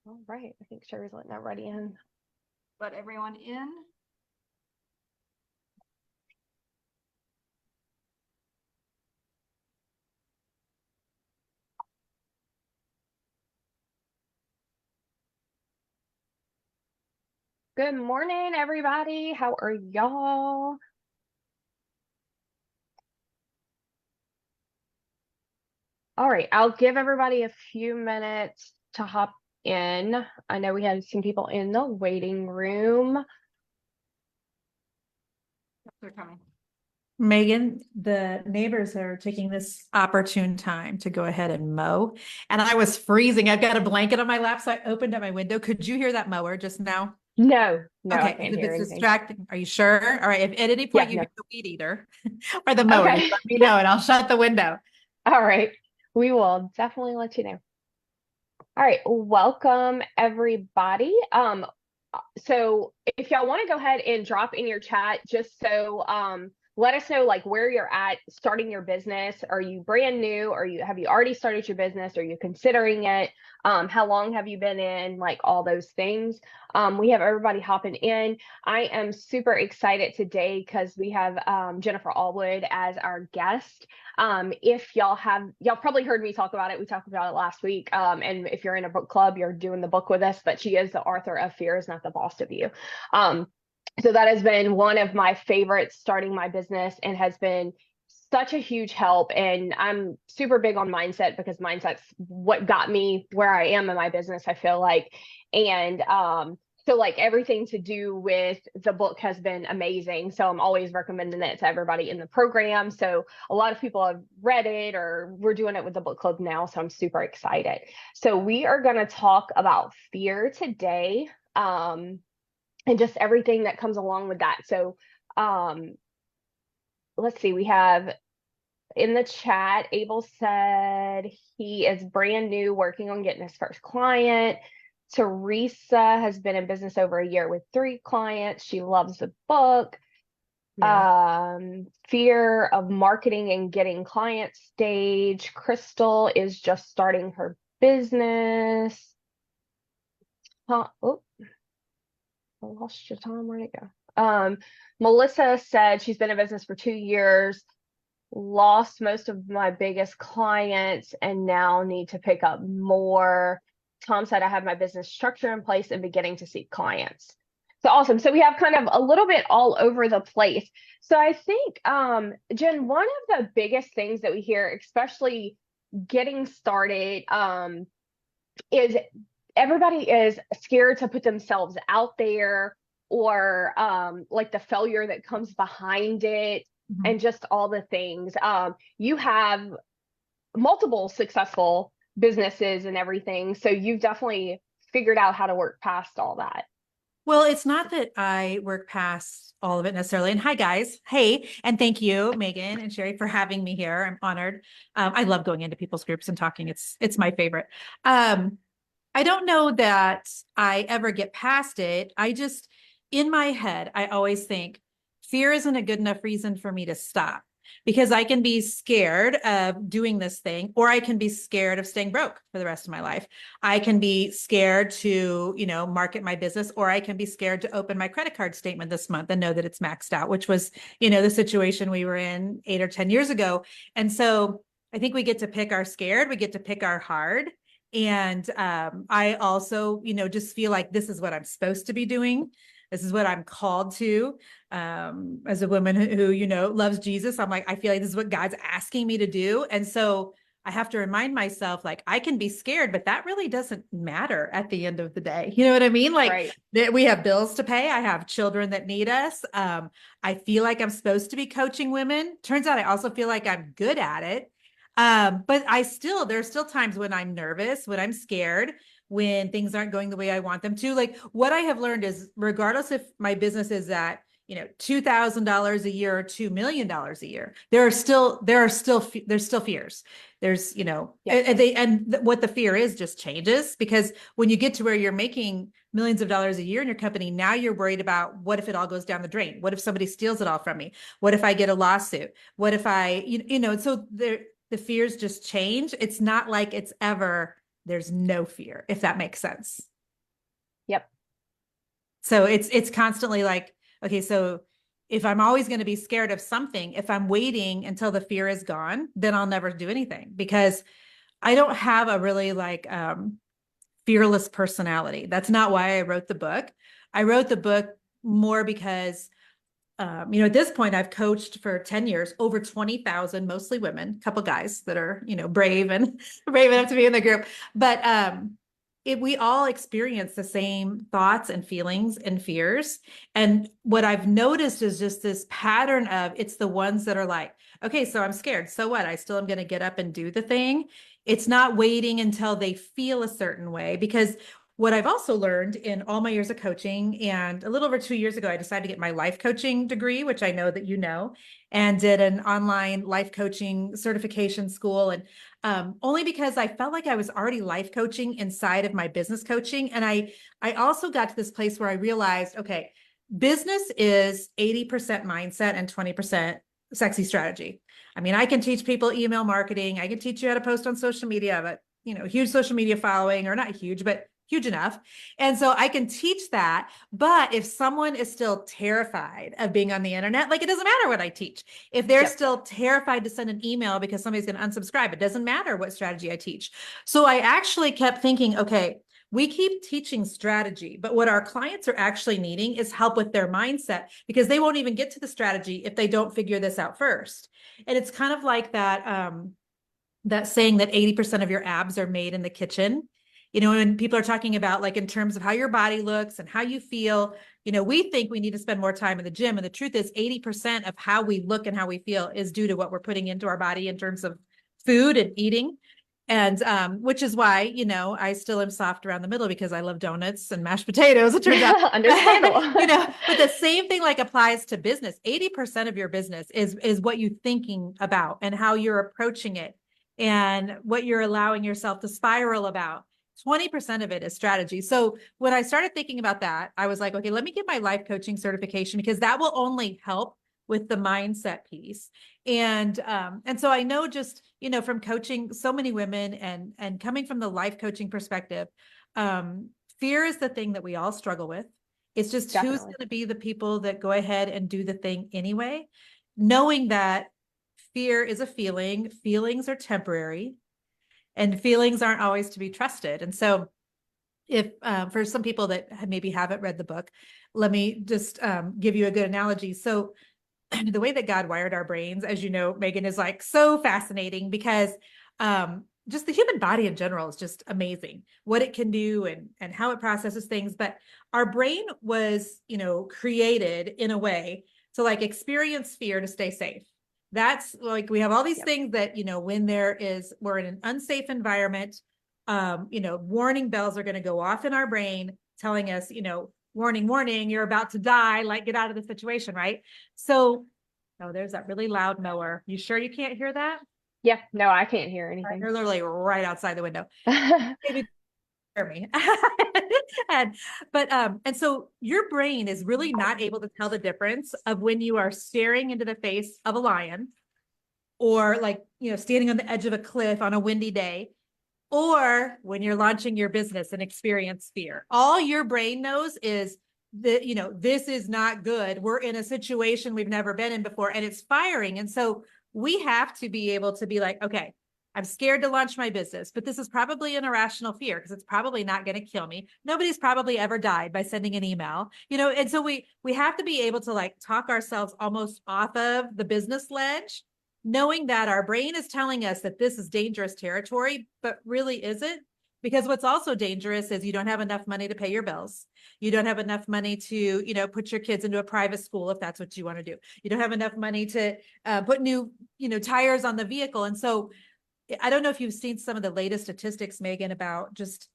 All right. I think Sherry's letting everybody in. Let everyone in. Good morning, everybody. How are y'all? All right. I'll give everybody a few minutes to hop in. I know we had some people in the waiting room. They're coming. Megan, the neighbors are taking this opportune time to go ahead and mow. And I was freezing. I've got a blanket on my lap, so I opened up my window. Could you hear that mower just now? No, I Okay, can't if hear it's anything. distracting, are you sure? All right, if at any point Yeah, you no. hear the weed eater or the mower, just Okay. let me know and I'll shut the window. All right. We will definitely let you know. All right. Welcome, everybody. So if y'all want to go ahead and drop in your chat, just so let us know like where you're at starting your business. Are you brand new? Have you already started your business? Are you considering it? How long have you been in? Like all those things. We have everybody hopping in. I am super excited today because we have Jennifer Allwood as our guest. If y'all probably heard me talk about it. We talked about it last week. And if you're in a book club, you're doing the book with us, but she is the author of Fear is Not the Boss of You. So that has been one of my favorites starting my business and has been such a huge help. And I'm super big on mindset because mindset's what got me where I am in my business, I feel like. And so like everything to do with the book has been amazing. So I'm always recommending it to everybody in the program. So a lot of people have read it or we're doing it with the book club now. So I'm super excited. So we are going to talk about fear today. And just everything that comes along with that. So let's see, we have in the chat, Abel said he is brand new working on getting his first client. Teresa has been in business over a year with 3 clients. She loves the book. Yeah. Fear of marketing and getting client stage. Crystal is just starting her business. Oh, I lost your Tom. Where'd it go? Melissa said she's been in business for 2 years, lost most of my biggest clients, and now need to pick up more. Tom said I have my business structure in place and beginning to see clients. So awesome. So we have kind of a little bit all over the place. So I think, Jen, one of the biggest things that we hear, especially getting started, is everybody is scared to put themselves out there or like the failure that comes behind it Mhm. and just all the things. You have multiple successful businesses and everything, so you've definitely figured out how to work past all that. Well, it's not that I work past all of it necessarily. And hi, guys. Hey, and thank you, Megan and Sherry, for having me here. I'm honored. I love going into people's groups and talking. It's my favorite. I don't know that I ever get past it. I just, in my head, I always think fear isn't a good enough reason for me to stop because I can be scared of doing this thing, or I can be scared of staying broke for the rest of my life. I can be scared to, market my business, or I can be scared to open my credit card statement this month and know that it's maxed out, which was, the situation we were in 8 or 10 years ago. And so I think we get to pick our scared, we get to pick our hard. And I also, just feel like this is what I'm supposed to be doing. This is what I'm called to. As a woman who, loves Jesus, I'm like, I feel like this is what God's asking me to do. And so I have to remind myself, like, I can be scared, but that really doesn't matter at the end of the day. You know what I mean? Like, Right. we have bills to pay. I have children that need us. I feel like I'm supposed to be coaching women. Turns out I also feel like I'm good at it. But there's still times when I'm nervous, when I'm scared, when things aren't going the way I want them to. Like what I have learned is regardless if my business is at, $2,000 a year or $2 million a year, there's still fears. There's, what the fear is just changes because when you get to where you're making millions of dollars a year in your company, now you're worried about what if it all goes down the drain? What if somebody steals it all from me? What if I get a lawsuit? What if so the fears just change. It's not like there's no fear, if that makes sense. So it's constantly like, okay, so if I'm always going to be scared of something, if I'm waiting until the fear is gone, then I'll never do anything, because I don't have a really like fearless personality. That's not why I wrote the book. I wrote the book more because at this point, I've coached for 10 years, over 20,000, mostly women, a couple guys that are, brave and brave enough to be in the group. But we all experience the same thoughts and feelings and fears. And what I've noticed is just this pattern of, it's the ones that are like, okay, so I'm scared. So what? I still am going to get up and do the thing. It's not waiting until they feel a certain way, because what I've also learned in all my years of coaching, and a little over 2 years ago, I decided to get my life coaching degree, which I know that and did an online life coaching certification school. And only because I felt like I was already life coaching inside of my business coaching. And I also got to this place where I realized, okay, business is 80% mindset and 20% sexy strategy. I mean, I can teach people email marketing. I can teach you how to post on social media, but huge social media following, or not huge, but huge enough. And so I can teach that. But if someone is still terrified of being on the internet, like, it doesn't matter what I teach. If they're still terrified to send an email because somebody's going to unsubscribe, it doesn't matter what strategy I teach. So I actually kept thinking, okay, we keep teaching strategy, but what our clients are actually needing is help with their mindset, because they won't even get to the strategy if they don't figure this out first. And it's kind of like that saying that 80% of your abs are made in the kitchen. When people are talking about, like, in terms of how your body looks and how you feel, we think we need to spend more time in the gym. And the truth is 80% of how we look and how we feel is due to what we're putting into our body in terms of food and eating. And which is why, I still am soft around the middle, because I love donuts and mashed potatoes, it turns out. Understandable. But the same thing like applies to business. 80% of your business is what you're thinking about and how you're approaching it and what you're allowing yourself to spiral about. 20% of it is strategy. So when I started thinking about that, I was like, okay, let me get my life coaching certification, because that will only help with the mindset piece. And so I know, just, from coaching so many women and coming from the life coaching perspective, fear is the thing that we all struggle with. It's just who's going to be the people that go ahead and do the thing anyway, knowing that fear is a feeling, feelings are temporary, and feelings aren't always to be trusted. And so if for some people that maybe haven't read the book, let me just give you a good analogy. So the way that God wired our brains, as you know, Megan, is like so fascinating, because just the human body in general is just amazing, what it can do and how it processes things. But our brain was, created in a way to like experience fear to stay safe. That's like, we have all these things that, when we're in an unsafe environment, warning bells are going to go off in our brain telling us, warning, warning, you're about to die, like, get out of the situation, right? So, there's that really loud mower. You sure you can't hear that? Yeah, no, I can't hear anything. They're literally right outside the window. Maybe hear me. And so your brain is really not able to tell the difference of when you are staring into the face of a lion, or like, standing on the edge of a cliff on a windy day, or when you're launching your business and experience fear. All your brain knows is that, this is not good. We're in a situation we've never been in before, and it's firing. And so we have to be able to be like, okay, I'm scared to launch my business, but this is probably an irrational fear, because it's probably not going to kill me. Nobody's probably ever died by sending an email, and so we have to be able to like talk ourselves almost off of the business ledge, knowing that our brain is telling us that this is dangerous territory, but really isn't. Because what's also dangerous is you don't have enough money to pay your bills. You don't have enough money to, put your kids into a private school if that's what you want to do. You don't have enough money to put new, tires on the vehicle. And so I don't know if you've seen some of the latest statistics, Megan, about just,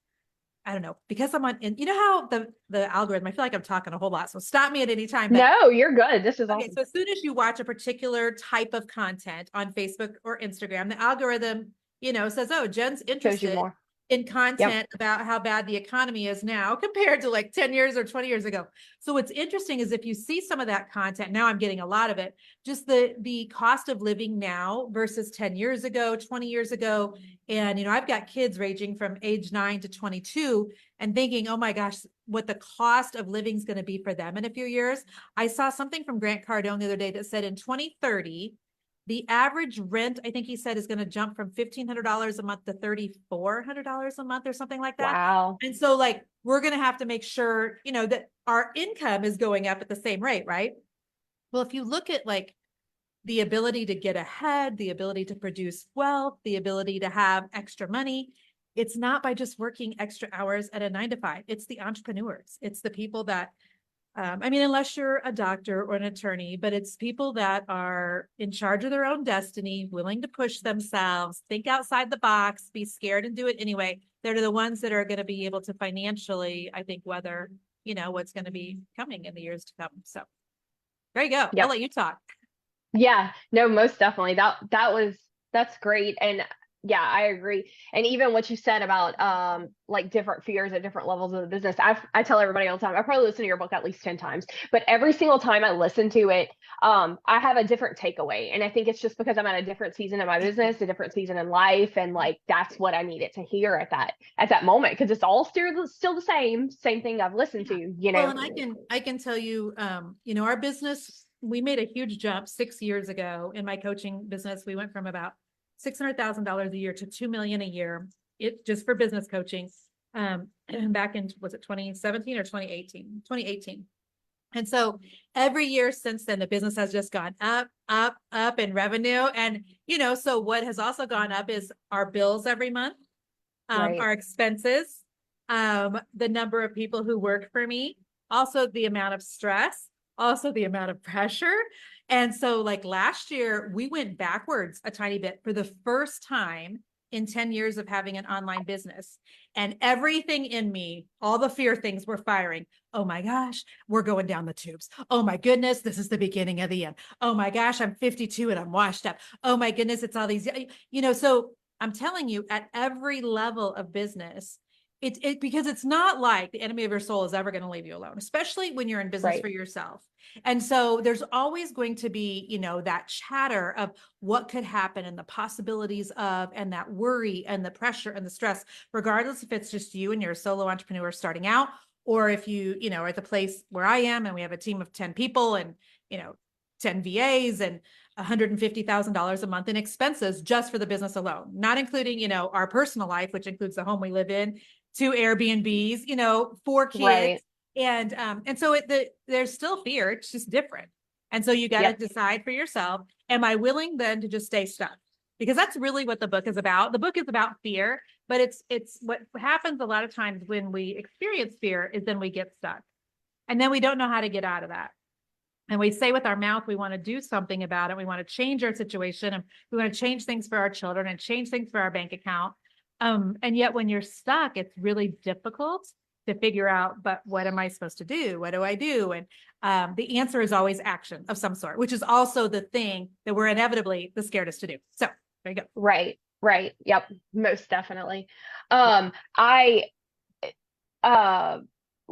I don't know, because I'm on, and how the algorithm, I feel like I'm talking a whole lot, so stop me at any time. No, you're good. This is okay. awesome. So as soon as you watch a particular type of content on Facebook or Instagram, the algorithm, says, oh, Jen's interested in Yep. content about how bad the economy is now compared to like 10 years or 20 years ago. So what's interesting is if you see some of that content, now I'm getting a lot of it, just the cost of living now versus 10 years ago, 20 years ago. And, I've got kids ranging from age 9 to 22 and thinking, oh my gosh, what the cost of living is going to be for them in a few years. I saw something from Grant Cardone the other day that said in 2030, the average rent, I think he said, is going to jump from $1,500 a month to $3,400 a month or something like that. Wow. And so like, we're going to have to make sure, that our income is going up at the same rate, right? Well, if you look at like the ability to get ahead, the ability to produce wealth, the ability to have extra money, it's not by just working extra hours at a 9 to 5. It's the entrepreneurs. It's the people that unless you're a doctor or an attorney, but it's people that are in charge of their own destiny, willing to push themselves, think outside the box, be scared and do it anyway. They're the ones that are going to be able to financially, I think, weather, what's going to be coming in the years to come. So there you go. I'll Yep. let you talk. Yeah, no, most definitely. That's great. And yeah, I agree. And even what you said about like different fears at different levels of the business. I tell everybody all the time, I probably listen to your book at least 10 times, but every single time I listen to it, I have a different takeaway. And I think it's just because I'm at a different season of my business, a different season in life. And like that's what I needed to hear at that moment, because it's all still the same thing I've listened to, Well, and I can tell you, our business, we made a huge jump 6 years ago in my coaching business. We went from about $600,000 a year to 2 million a year. It just for business coaching. And back in, was it 2017 or 2018? 2018. And so every year since then, the business has just gone up in revenue. And, so what has also gone up is our bills every month, right. our expenses, the number of people who work for me, also the amount of stress, also the amount of pressure. And so like last year, we went backwards a tiny bit for the first time in 10 years of having an online business. And everything in me, all the fear things were firing. Oh my gosh, we're going down the tubes. Oh my goodness, this is the beginning of the end. Oh my gosh, I'm 52 and I'm washed up. Oh my goodness, it's all these, so I'm telling you, at every level of business, because it's not like the enemy of your soul is ever going to leave you alone, especially when you're in business Right. for yourself. And so there's always going to be, that chatter of what could happen and the possibilities of, and that worry and the pressure and the stress, regardless if it's just you and you're a solo entrepreneur starting out, or if you, are at the place where I am and we have a team of 10 people and, 10 VAs and $150,000 a month in expenses just for the business alone, not including, our personal life, which includes the home we live in, 2 Airbnbs, 4 kids. Right. And so there's still fear. It's just different. And so you got to decide for yourself, am I willing then to just stay stuck? Because that's really what the book is about. The book is about fear, but it's what happens a lot of times when we experience fear is then we get stuck. And then we don't know how to get out of that. And we say with our mouth, we want to do something about it. We want to change our situation and we want to change things for our children and change things for our bank account. And yet when you're stuck, it's really difficult to figure out, but what am I supposed to do? What do I do? And the answer is always action of some sort, which is also the thing that we're inevitably the scaredest to do. So there you go. Right. Yep. Most definitely.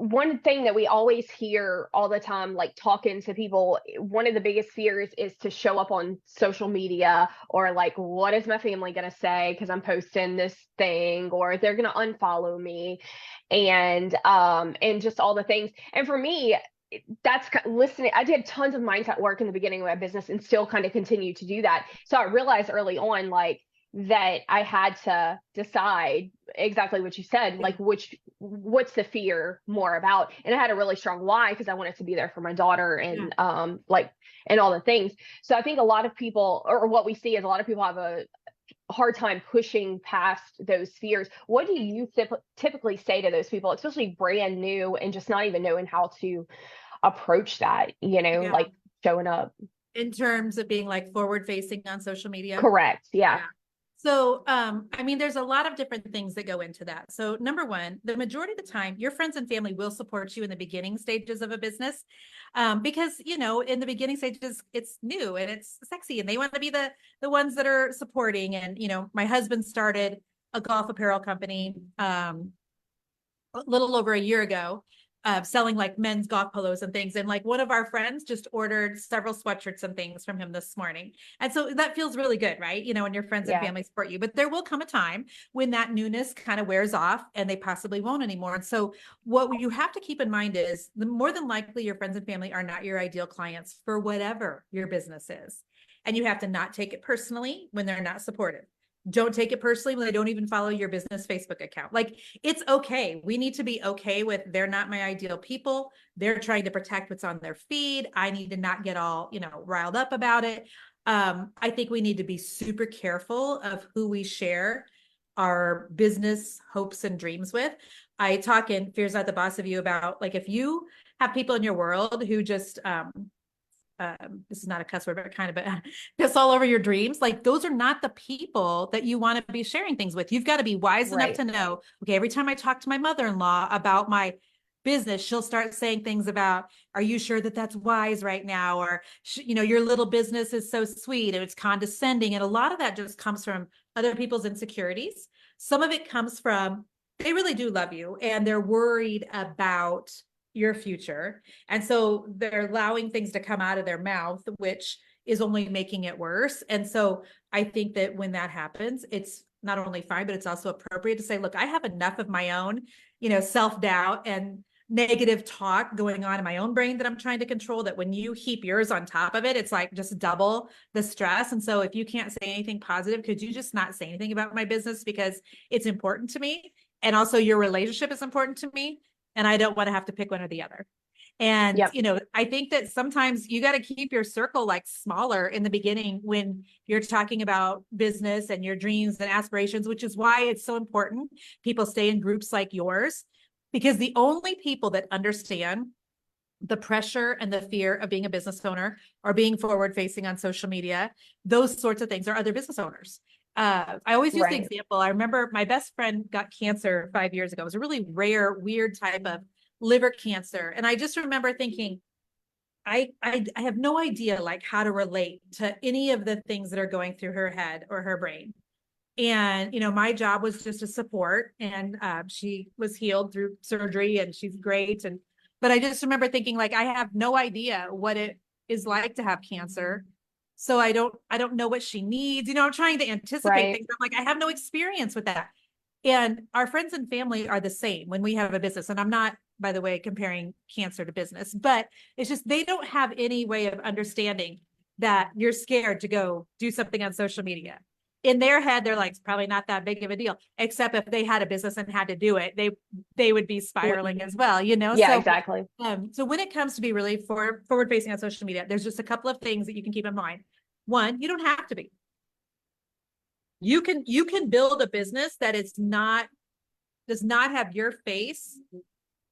One thing that we always hear all the time, like talking to people, one of the biggest fears is to show up on social media, or like, what is my family going to say because I'm posting this thing, or they're going to unfollow me, and just all the things. And for me, that's listening. I did tons of mindset work in the beginning of my business and still kind of continue to do that. So I realized early on, like, that I had to decide exactly what you said, like what's the fear more about. And I had a really strong why, because I wanted to be there for my daughter and and all the things. So I think a lot of people, or what we see is a lot of people have a hard time pushing past those fears. What do you typically say to those people, especially brand new and just not even knowing how to approach that, like showing up? In terms of being like forward facing on social media? Correct. Yeah. So, there's a lot of different things that go into that. So number one, the majority of the time, your friends and family will support you in the beginning stages of a business. Because, in the beginning stages, it's new and it's sexy and they want to be the ones that are supporting. And, my husband started a golf apparel company, a little over a year ago, selling like men's golf polos and things. And like one of our friends just ordered several sweatshirts and things from him this morning. And so that feels really good, right? You know, when your friends and Yeah. family support you, but there will come a time when that newness kind of wears off and they possibly won't anymore. And so what you have to keep in mind is the more than likely your friends and family are not your ideal clients for whatever your business is. And you have to not take it personally when they're not supportive. Don't take it personally when they don't even follow your business Facebook account. Like, it's okay. We need to be okay with they're not my ideal people. They're trying to protect what's on their feed. I need to not get all, riled up about it. I think we need to be super careful of who we share our business hopes and dreams with. I talk in Fears Not the Boss of You about, like, if you have people in your world who just this is not a cuss word, but kind of piss all over your dreams. Like, those are not the people that you want to be sharing things with. You've got to be wise enough to know, okay, every time I talk to my mother-in-law about my business, she'll start saying things about, are you sure that that's wise right now? Or, your little business is so sweet and it's condescending. And a lot of that just comes from other people's insecurities. Some of it comes from, they really do love you and they're worried about your future. And so they're allowing things to come out of their mouth, which is only making it worse. And so I think that when that happens, it's not only fine, but it's also appropriate to say, look, I have enough of my own, self-doubt and negative talk going on in my own brain that I'm trying to control, that when you heap yours on top of it, it's like just double the stress. And so if you can't say anything positive, could you just not say anything about my business because it's important to me? And also your relationship is important to me. And I don't want to have to pick one or the other. And, I think that sometimes you got to keep your circle like smaller in the beginning when you're talking about business and your dreams and aspirations, which is why it's so important people stay in groups like yours, because the only people that understand the pressure and the fear of being a business owner or being forward facing on social media, those sorts of things, are other business owners. I always use the example. I remember my best friend got cancer 5 years ago. It was a really rare, weird type of liver cancer. And I just remember thinking, I have no idea like how to relate to any of the things that are going through her head or her brain. And, my job was just to support, and she was healed through surgery and she's great. But I just remember thinking, like, I have no idea what it is like to have cancer. So I don't know what she needs. I'm trying to anticipate things. I'm like, I have no experience with that. And our friends and family are the same when we have a business. And I'm not, by the way, comparing cancer to business, but it's just, they don't have any way of understanding that you're scared to go do something on social media. In their head, they're like, it's probably not that big of a deal, except if they had a business and had to do it, they would be spiraling as well, Yeah, so, exactly. So when it comes to be really forward facing on social media, there's just a couple of things that you can keep in mind. One, you don't have to be. You can build a business that does not have your face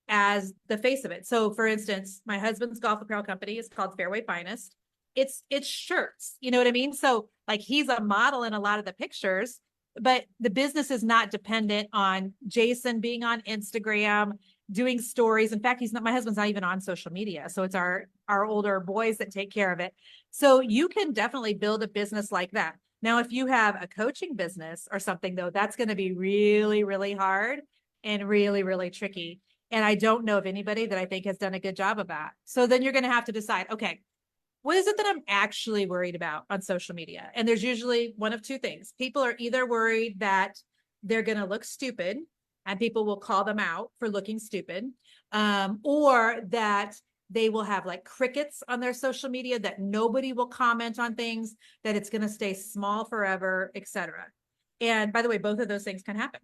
as the face of it. So for instance, my husband's golf apparel company is called Fairway Finest. It's shirts, you know what I mean? So like, he's a model in a lot of the pictures, but the business is not dependent on Jason being on Instagram, doing stories. In fact, my husband's not even on social media. So it's our older boys that take care of it. So you can definitely build a business like that. Now, if you have a coaching business or something, though, that's going to be really, really hard and really, really tricky. And I don't know of anybody that I think has done a good job of that. So then you're going to have to decide, okay, what is it that I'm actually worried about on social media? And there's usually one of two things. People are either worried that they're going to look stupid and people will call them out for looking stupid, or that they will have like crickets on their social media, that nobody will comment on things, that it's going to stay small forever, etc. And by the way, both of those things can happen.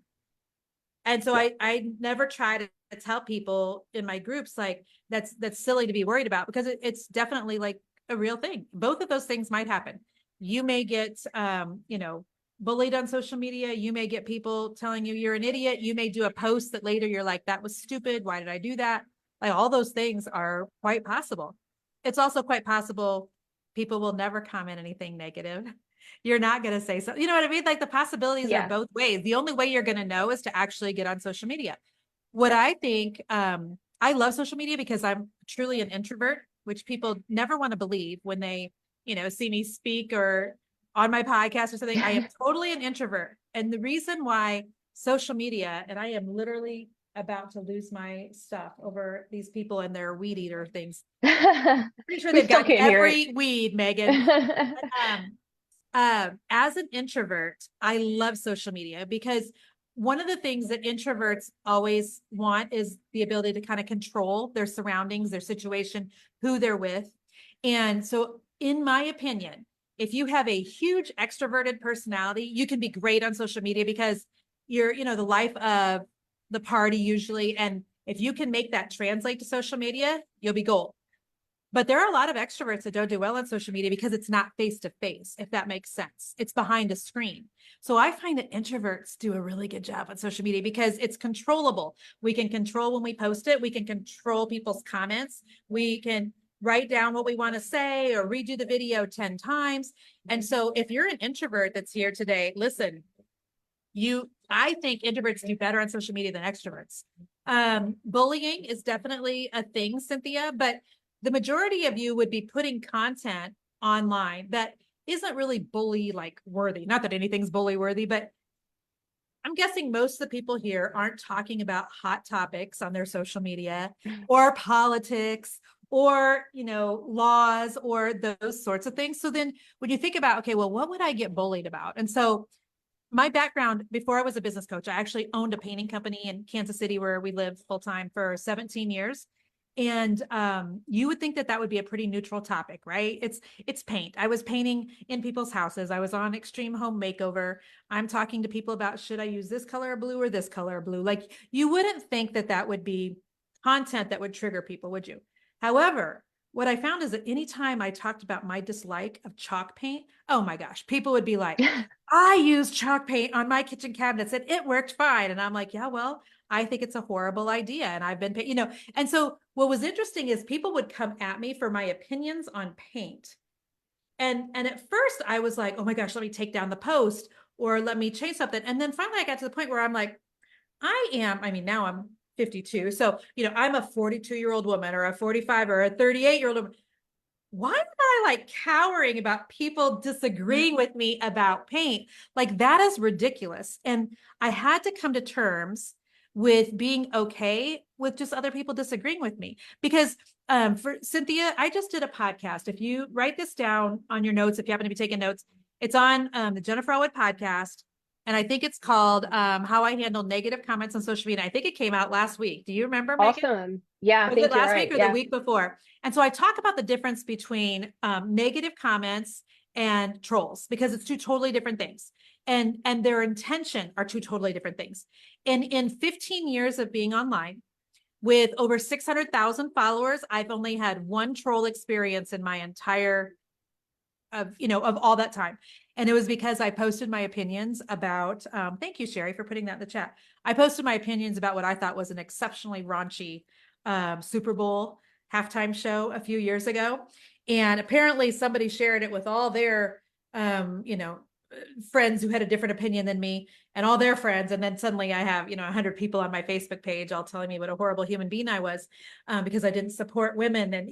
And so I never try to tell people in my groups, like, that's silly to be worried about, because it's definitely like a real thing. Both of those things might happen. You may get, bullied on social media. You may get people telling you you're an idiot. You may do a post that later you're like, that was stupid. Why did I do that? Like, all those things are quite possible. It's also quite possible people will never comment anything negative. You're not going to say so. You know what I mean? Like, the possibilities are both ways. The only way you're going to know is to actually get on social media. What I think, I love social media because I'm truly an introvert, which people never want to believe when they, see me speak or on my podcast or something. I am totally an introvert. And the reason why social media, and I am literally about to lose my stuff over these people and their weed eater things. Pretty sure We they've still got can't hear every weed, Megan. it. As an introvert, I love social media because one of the things that introverts always want is the ability to kind of control their surroundings, their situation, who they're with. And so, in my opinion, if you have a huge extroverted personality, you can be great on social media because you're, the life of the party usually. And if you can make that translate to social media, you'll be gold. But there are a lot of extroverts that don't do well on social media because it's not face to face, if that makes sense. It's behind a screen. So I find that introverts do a really good job on social media because it's controllable. We can control when we post it. We can control people's comments. We can write down what we want to say or redo the video 10 times. And so if you're an introvert that's here today, listen, I think introverts do better on social media than extroverts. Bullying is definitely a thing, Cynthia, but the majority of you would be putting content online that isn't really bully like worthy. Not that anything's bully worthy, but I'm guessing most of the people here aren't talking about hot topics on their social media or politics or, laws or those sorts of things. So then when you think about, okay, well, what would I get bullied about? And so my background before I was a business coach, I actually owned a painting company in Kansas City where we lived full time for 17 years. And you would think that that would be a pretty neutral topic, right? It's paint. I was painting in people's houses. I was on Extreme Home Makeover. I'm talking to people about, should I use this color of blue or this color of blue? Like you wouldn't think that that would be content that would trigger people, would you? However, what I found is that anytime I talked about my dislike of chalk paint, oh my gosh, people would be like, I used chalk paint on my kitchen cabinets and it worked fine. And I'm like, yeah, well, I think it's a horrible idea. And I've been, and so what was interesting is people would come at me for my opinions on paint. And at first I was like, oh my gosh, let me take down the post or let me change something. And then finally I got to the point where I'm like, now I'm 52. So, I'm a 42-year-old woman or a 45 or a 38-year-old woman. Why am I like cowering about people disagreeing with me about paint? Like that is ridiculous. And I had to come to terms with being okay with just other people disagreeing with me because for Cynthia, I just did a podcast. If you write this down on your notes, if you happen to be taking notes, it's on the Jennifer Allwood podcast. And I think it's called How I Handle Negative Comments on Social Media. I think it came out last week. Do you remember, Megan? Awesome. Yeah, I Was think it you're last right. week or the Yeah. week before? And so I talk about the difference between negative comments and trolls because it's two totally different things. And their intention are two totally different things. And in 15 years of being online, with over 600,000 followers, I've only had one troll experience in my entire of all that time. And it was because I posted my opinions about, thank you, Sherry, for putting that in the chat. I posted my opinions about what I thought was an exceptionally raunchy Super Bowl halftime show a few years ago. And apparently somebody shared it with all their, friends who had a different opinion than me and all their friends. And then suddenly I have, 100 people on my Facebook page all telling me what a horrible human being I was because I didn't support women. And,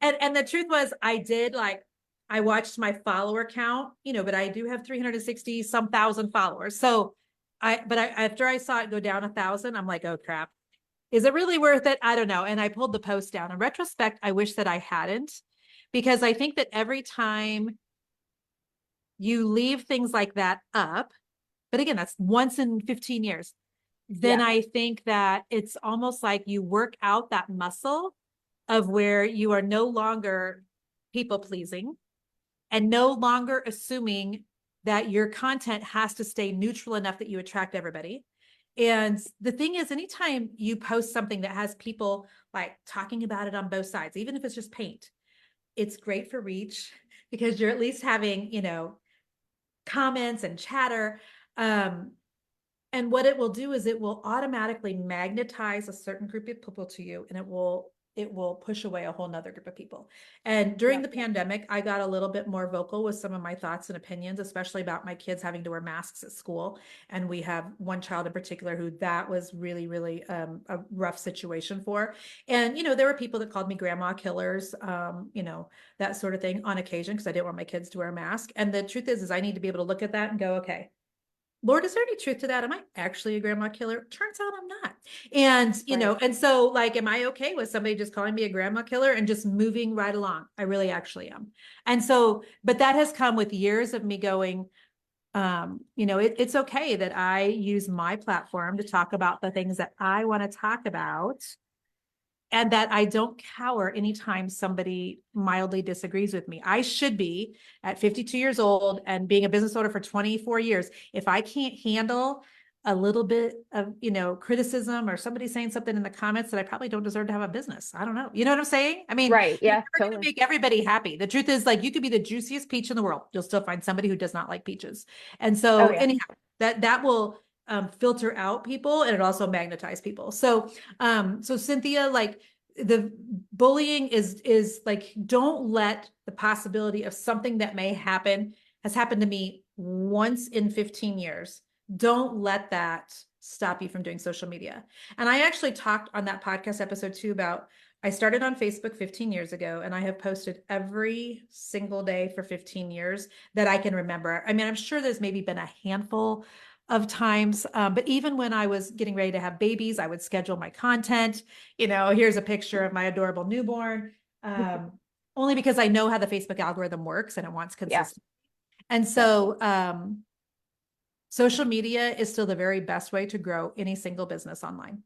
and the truth was I watched my follower count, but I do have 360 some thousand followers. So after I saw it go down 1,000, I'm like, oh crap, is it really worth it? I don't know. And I pulled the post down. In retrospect, I wish that I hadn't, because I think that every time you leave things like that up, but again, that's once in 15 years, then Yeah. I think that it's almost like you work out that muscle of where you are no longer people pleasing and no longer assuming that your content has to stay neutral enough that you attract everybody. And the thing is, anytime you post something that has people like talking about it on both sides, even if it's just paint, it's great for reach because you're at least having, comments and chatter. And what it will do is it will automatically magnetize a certain group of people to you, and it will push away a whole nother group of people. And during the pandemic, I got a little bit more vocal with some of my thoughts and opinions, especially about my kids having to wear masks at school. And we have one child in particular who that was really, really a rough situation for. And, there were people that called me grandma killers, that sort of thing on occasion, because I didn't want my kids to wear a mask. And the truth is I need to be able to look at that and go, okay, Lord, is there any truth to that? Am I actually a grandma killer? Turns out I'm not. And, you know, Right. and so like, am I okay with somebody just calling me a grandma killer and just moving right along? I really actually am. And so, but that has come with years of me going, you know, it's okay that I use my platform to talk about the things that I want to talk about, and that I don't cower anytime somebody mildly disagrees with me. I should be at 52 years old and being a business owner for 24 years. If I can't handle a little bit of, you know, criticism or somebody saying something in the comments that I probably don't deserve to have a business. I don't know. You know what I'm saying? I mean, Right. you're Yeah, never going to totally. make everybody happy. The truth is, like, you could be the juiciest peach in the world. You'll still find somebody who does not like peaches. And Oh so yeah. anyhow, that will filter out people, and it also magnetize people. So Cynthia, like, the bullying is like, don't let the possibility of something that may happen, has happened to me once in 15 years. Don't let that stop you from doing social media. And I actually talked on that podcast episode too about, I started on Facebook 15 years ago, and I have posted every single day for 15 years that I can remember. I mean, I'm sure there's maybe been a handful of times, but even when I was getting ready to have babies, I would schedule my content. You know, here's a picture of my adorable newborn, only because I know how the Facebook algorithm works and it wants Yeah. consistency. And Yeah. so social media is still the very best way to grow any single business online.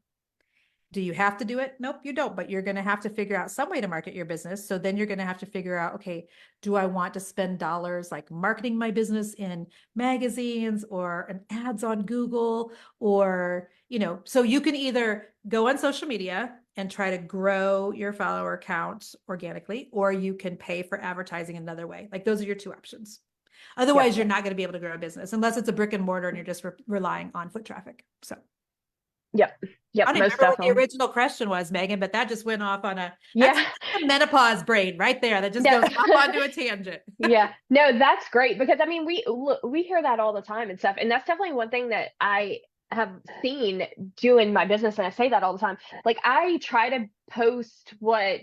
Do you have to do it? Nope, you don't, but you're going to have to figure out some way to market your business. So then you're going to have to figure out, okay, do I want to spend dollars like marketing my business in magazines or an ads on Google, or, you know, so you can either go on social media and try to grow your follower count organically, or you can pay for advertising another way. Like, those are your two options. Otherwise, Yep. you're not going to be able to grow a business unless it's a brick and mortar and you're just relying on foot traffic. So Yep. I Yep. don't even Most remember what the definitely. original question was, Megan, but that just went off on that's Yeah. a menopause brain right there. That just No. goes off onto a tangent. Yeah. No, that's great because I mean we hear that all the time and stuff. And that's definitely one thing that I have seen do in my business, and I say that all the time. Like I try to post what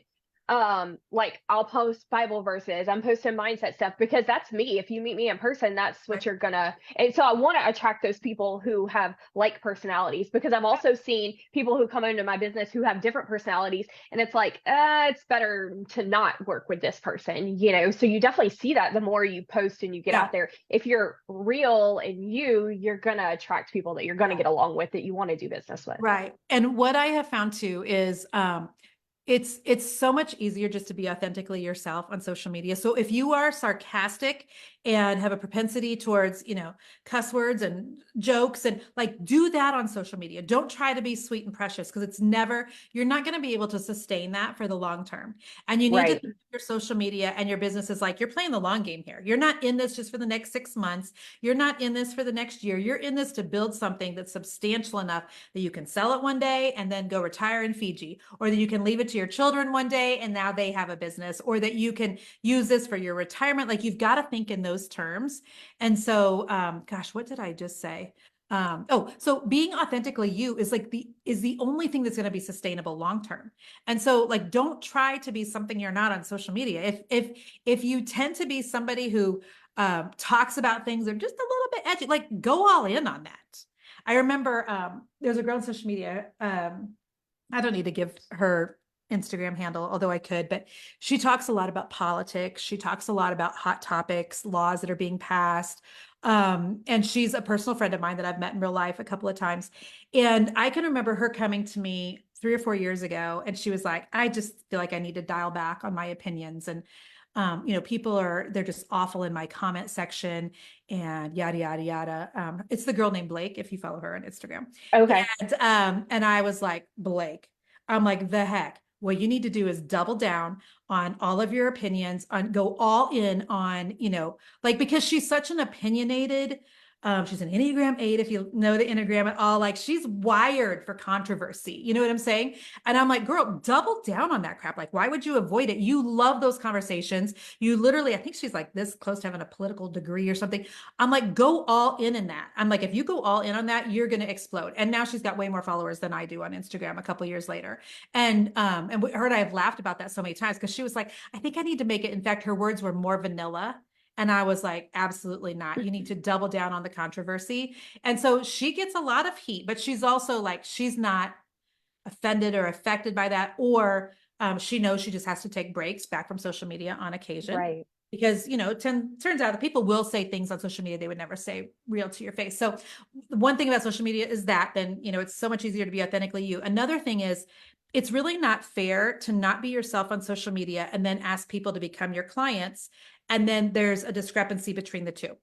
like I'll post Bible verses, I'm posting mindset stuff because that's me. If you meet me in person, that's what Right. you're gonna, and so I want to attract those people who have like personalities, because I've also seen people who come into my business who have different personalities, and it's like it's better to not work with this person, you know. So you definitely see that the more you post and you get Yeah. out there. If you're real and you're gonna attract people that you're gonna Yeah. get along with, that you want to do business with. Right. And what I have found too is it's so much easier just to be authentically yourself on social media. So if you are sarcastic and have a propensity towards, you know, cuss words and jokes, and like, do that on social media. Don't try to be sweet and precious, because you're not going to be able to sustain that for the long term. And you need to Right. think of your social media and your business is like, you're playing the long game here. You're not in this just for the next 6 months. You're not in this for the next year. You're in this to build something that's substantial enough that you can sell it one day and then go retire in Fiji, or that you can leave it to your children one day and now they have a business, or that you can use this for your retirement. Like, you've got to think in those terms. And so, gosh, what did I just say? So being authentically you is like the only thing that's going to be sustainable long term. And so, like, don't try to be something you're not on social media. If you tend to be somebody who talks about things that are just a little bit edgy, like, go all in on that. I remember there's a girl on social media. I don't need to give her Instagram handle, although I could, but she talks a lot about politics. She talks a lot about hot topics, laws that are being passed. And she's a personal friend of mine that I've met in real life a couple of times. And I can remember her coming to me 3 or 4 years ago, and she was like, I just feel like I need to dial back on my opinions. And you know, they're just awful in my comment section and yada, yada, yada. It's the girl named Blake, if you follow her on Instagram. Okay. And I was like, Blake, I'm like, the heck, what you need to do is double down on all of your opinions, on go all in on, you know, like, because she's such an opinionated, she's an Enneagram 8, if you know the Enneagram at all. Like, she's wired for controversy. You know what I'm saying? And I'm like, girl, double down on that crap. Like, why would you avoid it? You love those conversations. You literally, I think she's like this close to having a political degree or something. I'm like, go all in that. I'm like, if you go all in on that, you're going to explode. And now she's got way more followers than I do on Instagram a couple years later. And her and I have laughed about that so many times, because she was like, I think I need to make it. In fact, her words were more vanilla And I was like, absolutely not. You need to double down on the controversy. And so she gets a lot of heat, but she's also like, she's not offended or affected by that, or she knows she just has to take breaks back from social media on occasion. Right. Because, you know, it turns out that people will say things on social media they would never say real to your face. So one thing about social media is that then, you know, it's so much easier to be authentically you. Another thing is it's really not fair to not be yourself on social media and then ask people to become your clients. And then there's a discrepancy between the two.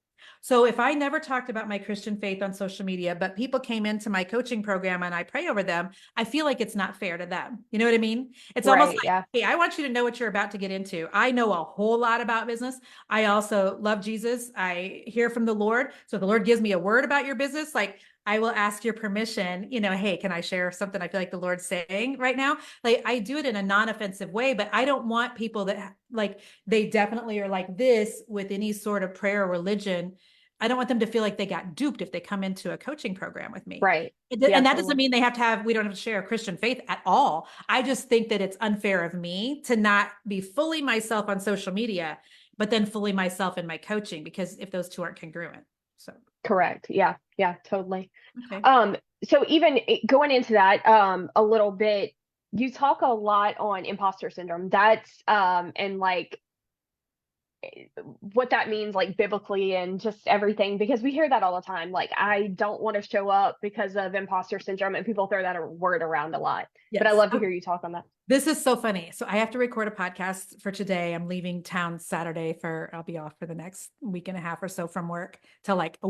So if I never talked about my Christian faith on social media, but people came into my coaching program and I pray over them, I feel like it's not fair to them. You know what I mean? It's almost Right. like, Yeah. hey, I want you to know what you're about to get into. I know a whole lot about business. I also love Jesus. I hear from the Lord. So if the Lord gives me a word about your business, like I will ask your permission, you know, hey, can I share something I feel like the Lord's saying right now? Like I do it in a non-offensive way, but I don't want people that like, they definitely are like this with any sort of prayer or religion. I don't want them to feel like they got duped if they come into a coaching program with me. Right. And Yeah, that doesn't totally. mean we don't have to share a Christian faith at all. I just think that it's unfair of me to not be fully myself on social media, but then fully myself in my coaching, because if those two aren't congruent. So, Correct. Yeah. Yeah, totally. okay. So even going into that, a little bit, you talk a lot on imposter syndrome. That's, and like what that means, like biblically and just everything, because we hear that all the time. Like, I don't want to show up because of imposter syndrome, and people throw that word around a lot. But I Yes. love to hear you talk on that. This is so funny. So I have to record a podcast for today. I'm leaving town Saturday I'll be off for the next week and a half or so from work till like a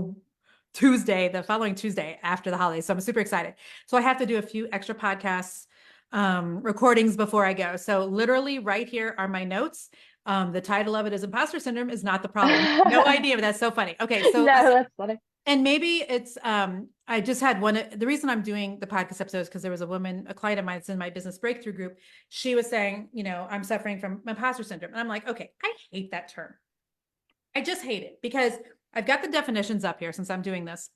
Tuesday, the following Tuesday after the holidays. So I'm super excited. So I have to do a few extra podcasts, recordings before I go. So literally right here are my notes. The title of it is Imposter Syndrome is Not the Problem. No idea, but that's so funny. Okay. So No, that's funny. and maybe it's, I just had the reason I'm doing the podcast episode is because there was a client of mine that's in my business breakthrough group. She was saying, you know, I'm suffering from imposter syndrome. And I'm like, okay, I hate that term. I just hate it because I've got the definitions up here since I'm doing this.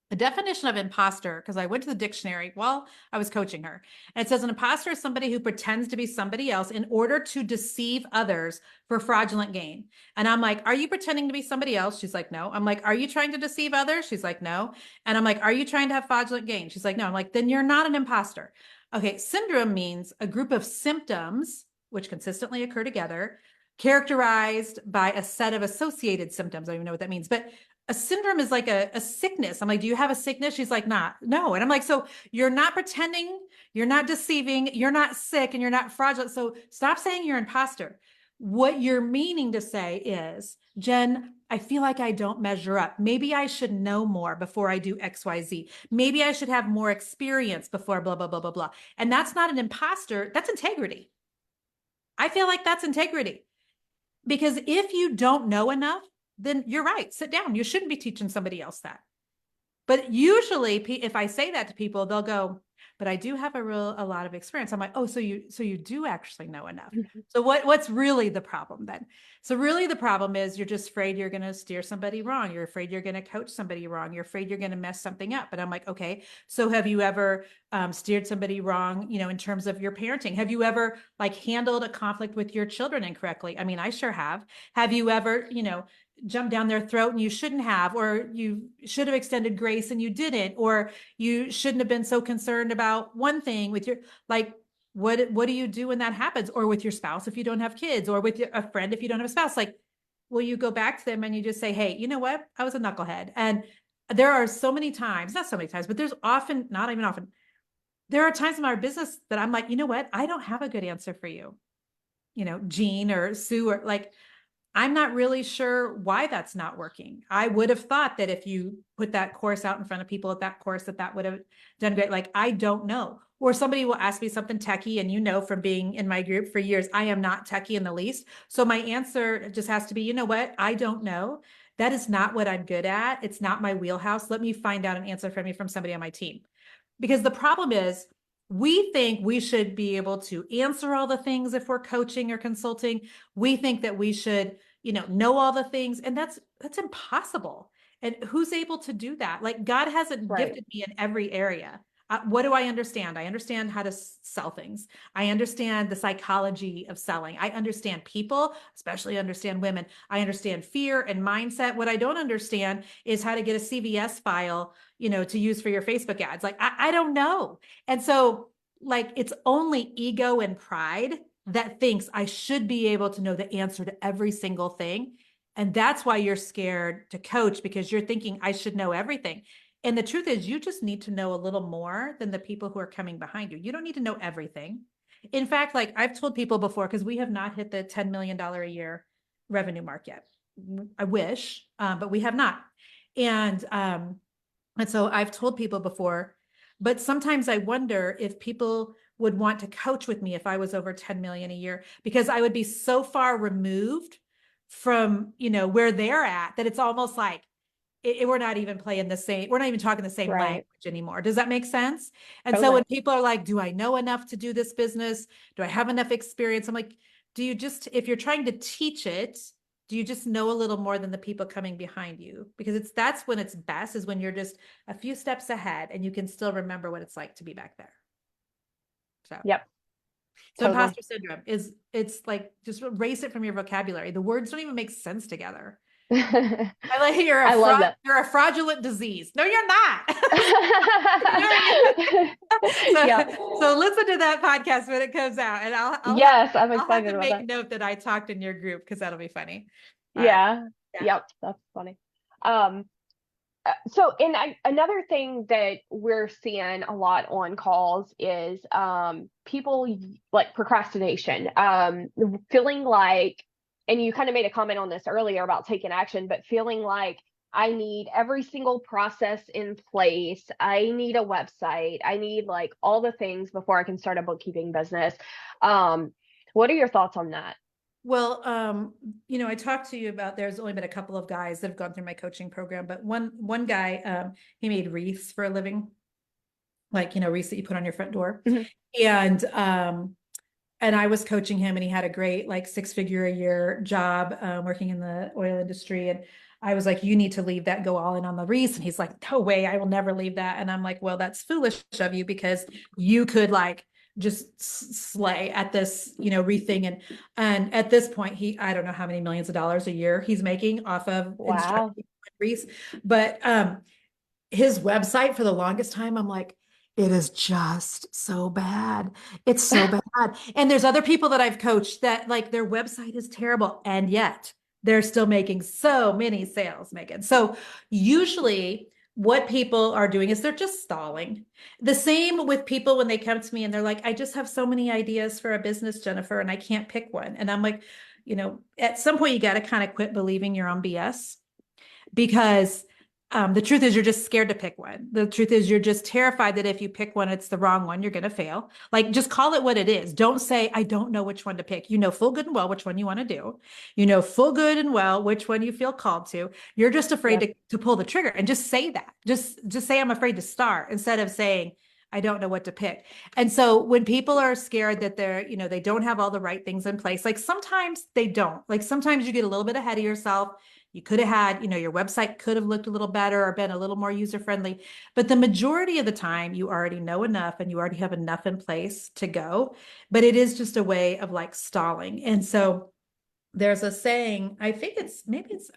The definition of imposter, because I went to the dictionary while I was coaching her, and it says an imposter is somebody who pretends to be somebody else in order to deceive others for fraudulent gain. And I'm like, are you pretending to be somebody else? She's like, no. I'm like, are you trying to deceive others? She's like, no. And I'm like, are you trying to have fraudulent gain? She's like, no. I'm like, then you're not an imposter. Okay, syndrome means a group of symptoms which consistently occur together, characterized by a set of associated symptoms. I don't even know what that means, but a syndrome is like a sickness. I'm like, do you have a sickness? She's like, no. And I'm like, so you're not pretending, you're not deceiving, you're not sick, and you're not fraudulent. So stop saying you're an imposter. What you're meaning to say is, Jen, I feel like I don't measure up. Maybe I should know more before I do XYZ. Maybe I should have more experience before blah, blah, blah, blah, blah. And that's not an imposter. That's integrity. I feel like that's integrity. Because if you don't know enough, then you're right. Sit down. You shouldn't be teaching somebody else that. But usually if I say that to people, they'll go, but I do have a lot of experience. I'm like, oh, so you do actually know enough. So what's really the problem then? So really the problem is you're just afraid you're going to steer somebody wrong. You're afraid you're going to coach somebody wrong. You're afraid you're going to mess something up. But I'm like, okay, so have you ever steered somebody wrong, you know, in terms of your parenting? Have you ever like handled a conflict with your children incorrectly? I mean, I sure have. Have you ever, you know, jump down their throat and you shouldn't have, or you should have extended grace and you didn't, or you shouldn't have been so concerned about one thing with your, like, what do you do when that happens? Or with your spouse if you don't have kids, or with a friend if you don't have a spouse? Like, will you go back to them and you just say, hey, you know what? I was a knucklehead. And there are so many times, not so many times, but there's often, not even often, there are times in our business that I'm like, you know what? I don't have a good answer for you. You know, Jean or Sue, or like, I'm not really sure why that's not working. I would have thought that if you put that course out in front of people at that course, that would have done great. Like, I don't know. Or somebody will ask me something techie, and you know, from being in my group for years, I am not techie in the least. So my answer just has to be, you know what? I don't know. That is not what I'm good at. It's not my wheelhouse. Let me find out an answer from somebody on my team. Because the problem is, we think we should be able to answer all the things if we're coaching or consulting. We think that we should, you know all the things, and that's impossible. And who's able to do that? Like, God hasn't Right. gifted me in every area. What do I understand? I understand how to sell things. I understand the psychology of selling. I understand people, especially understand women. I understand fear and mindset. What I don't understand is how to get a CVS file, to use for your Facebook ads. Like, I don't know. And so like, it's only ego and pride that thinks I should be able to know the answer to every single thing. And that's why you're scared to coach, because you're thinking I should know everything. And the truth is, you just need to know a little more than the people who are coming behind you. You don't need to know everything. In fact, like I've told people before, because we have not hit the $10 million a year revenue mark yet. I wish, but we have not. And so I've told people before, but sometimes I wonder if people would want to coach with me if I was over 10 million a year, because I would be so far removed from, where they're at, that it's almost like we're not even playing the same, we're not even talking the same Right. language anymore. Does that make sense? And so Totally. when people are like, do I know enough to do this business? Do I have enough experience? I'm like, if you're trying to teach it, do you just know a little more than the people coming behind you? Because that's when it's best, is when you're just a few steps ahead and you can still remember what it's like to be back there. Yep. So Totally. imposter syndrome it's like, just erase it from your vocabulary. The words don't even make sense together. I like I love that. You're a fraudulent disease. No, you're not. Yep. So listen to that podcast when it comes out, and Yes, I'm I'll have excited to about make that. note that I talked in your group, because that'll be funny. Yeah. Yeah. Yep. That's funny. So, another thing that we're seeing a lot on calls is people like procrastination, feeling like, and you kind of made a comment on this earlier about taking action, but feeling like I need every single process in place. I need a website. I need like all the things before I can start a bookkeeping business. What are your thoughts on that? Well, I talked to you about, there's only been a couple of guys that have gone through my coaching program, but one guy, he made wreaths for a living, like, wreaths that you put on your front door. Mhm. And I was coaching him, and he had a great, like, 6-figure a year job, working in the oil industry. And I was like, you need to leave that, go all in on the wreaths. And he's like, no way, I will never leave that. And I'm like, well, that's foolish of you, because you could like just slay at this, wreath thing. And at this point, I don't know how many millions of dollars a year he's making off of Wow. instructing wreaths. But his website, for the longest time, I'm like, it is just so bad. It's so bad. And there's other people that I've coached that like their website is terrible, and yet they're still making so many sales, Megan. So usually what people are doing is they're just stalling. The same with people when they come to me and they're like, I just have so many ideas for a business, Jennifer, and I can't pick one. And I'm like, at some point you got to kind of quit believing your own BS, because the truth is you're just scared to pick one. The truth is you're just terrified that if you pick one, it's the wrong one, you're going to fail. Like, just call it what it is. Don't say, I don't know which one to pick. You know full good and well which one you want to do. You know full good and well which one you feel called to. You're just afraid to pull the trigger, and just say that. Just say, I'm afraid to start, instead of saying, I don't know what to pick. And so when people are scared that they don't have all the right things in place, like sometimes they don't. Like sometimes you get a little bit ahead of yourself. You could have had, your website could have looked a little better or been a little more user-friendly, but the majority of the time you already know enough and you already have enough in place to go, but it is just a way of like stalling. And so there's a saying, I think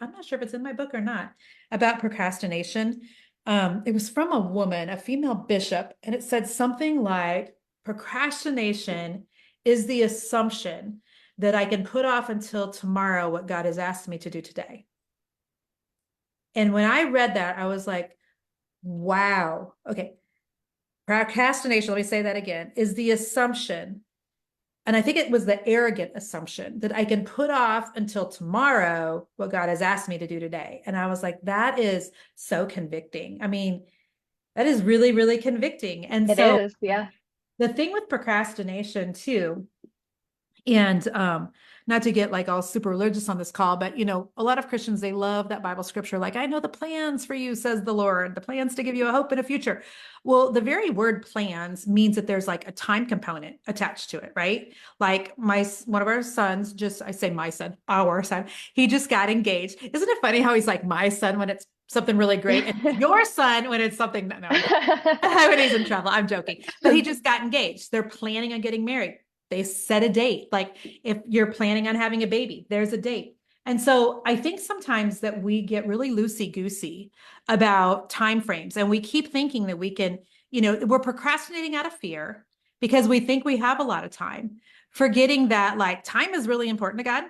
I'm not sure if it's in my book or not, about procrastination. It was from a woman, a female bishop, and it said something like, procrastination is the assumption that I can put off until tomorrow what God has asked me to do today. And when I read that, I was like, wow. Okay. Procrastination, let me say that again, is the assumption. And I think it was the arrogant assumption that I can put off until tomorrow what God has asked me to do today. And I was like, that is so convicting. I mean, that is really, really convicting. And It so is, yeah. the thing with procrastination too And not to get like all super religious on this call, but a lot of Christians, they love that Bible scripture. Like, I know the plans for you, says the Lord, the plans to give you a hope and a future. Well, the very word plans means that there's like a time component attached to it, right? Like one of our sons, I say my son, our son, he just got engaged. Isn't it funny how he's like my son when it's something really great and your son when it's something, no, when he's in trouble, I'm joking, but he just got engaged. They're planning on getting married. They set a date. Like if you're planning on having a baby, there's a date. And so I think sometimes that we get really loosey-goosey about timeframes, and we keep thinking that we can, we're procrastinating out of fear because we think we have a lot of time, forgetting that like time is really important to God.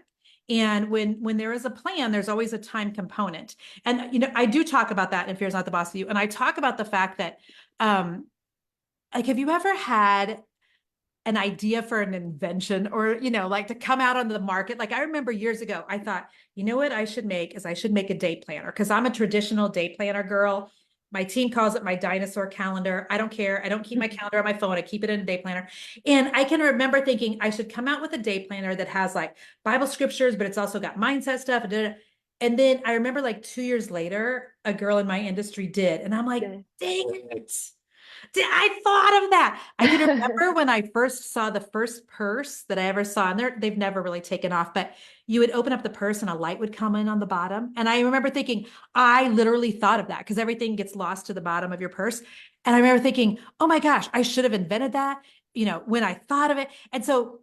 And when there is a plan, there's always a time component. And I do talk about that in Fear is Not the Boss of You. And I talk about the fact that like, have you ever had an idea for an invention or, like to come out on the market? Like I remember years ago, I thought, what I should make a day planner, because I'm a traditional day planner girl. My team calls it my dinosaur calendar. I don't care. I don't keep my calendar on my phone. I keep it in a day planner. And I can remember thinking I should come out with a day planner that has like Bible scriptures, but it's also got mindset stuff. And then I remember like 2 years later, a girl in my industry did. And I'm like, dang it. I thought of that. I can remember when I first saw the first purse that I ever saw, and they've never really taken off, but you would open up the purse and a light would come in on the bottom. And I remember thinking, I literally thought of that because everything gets lost to the bottom of your purse. And I remember thinking, oh my gosh, I should have invented that, when I thought of it. And so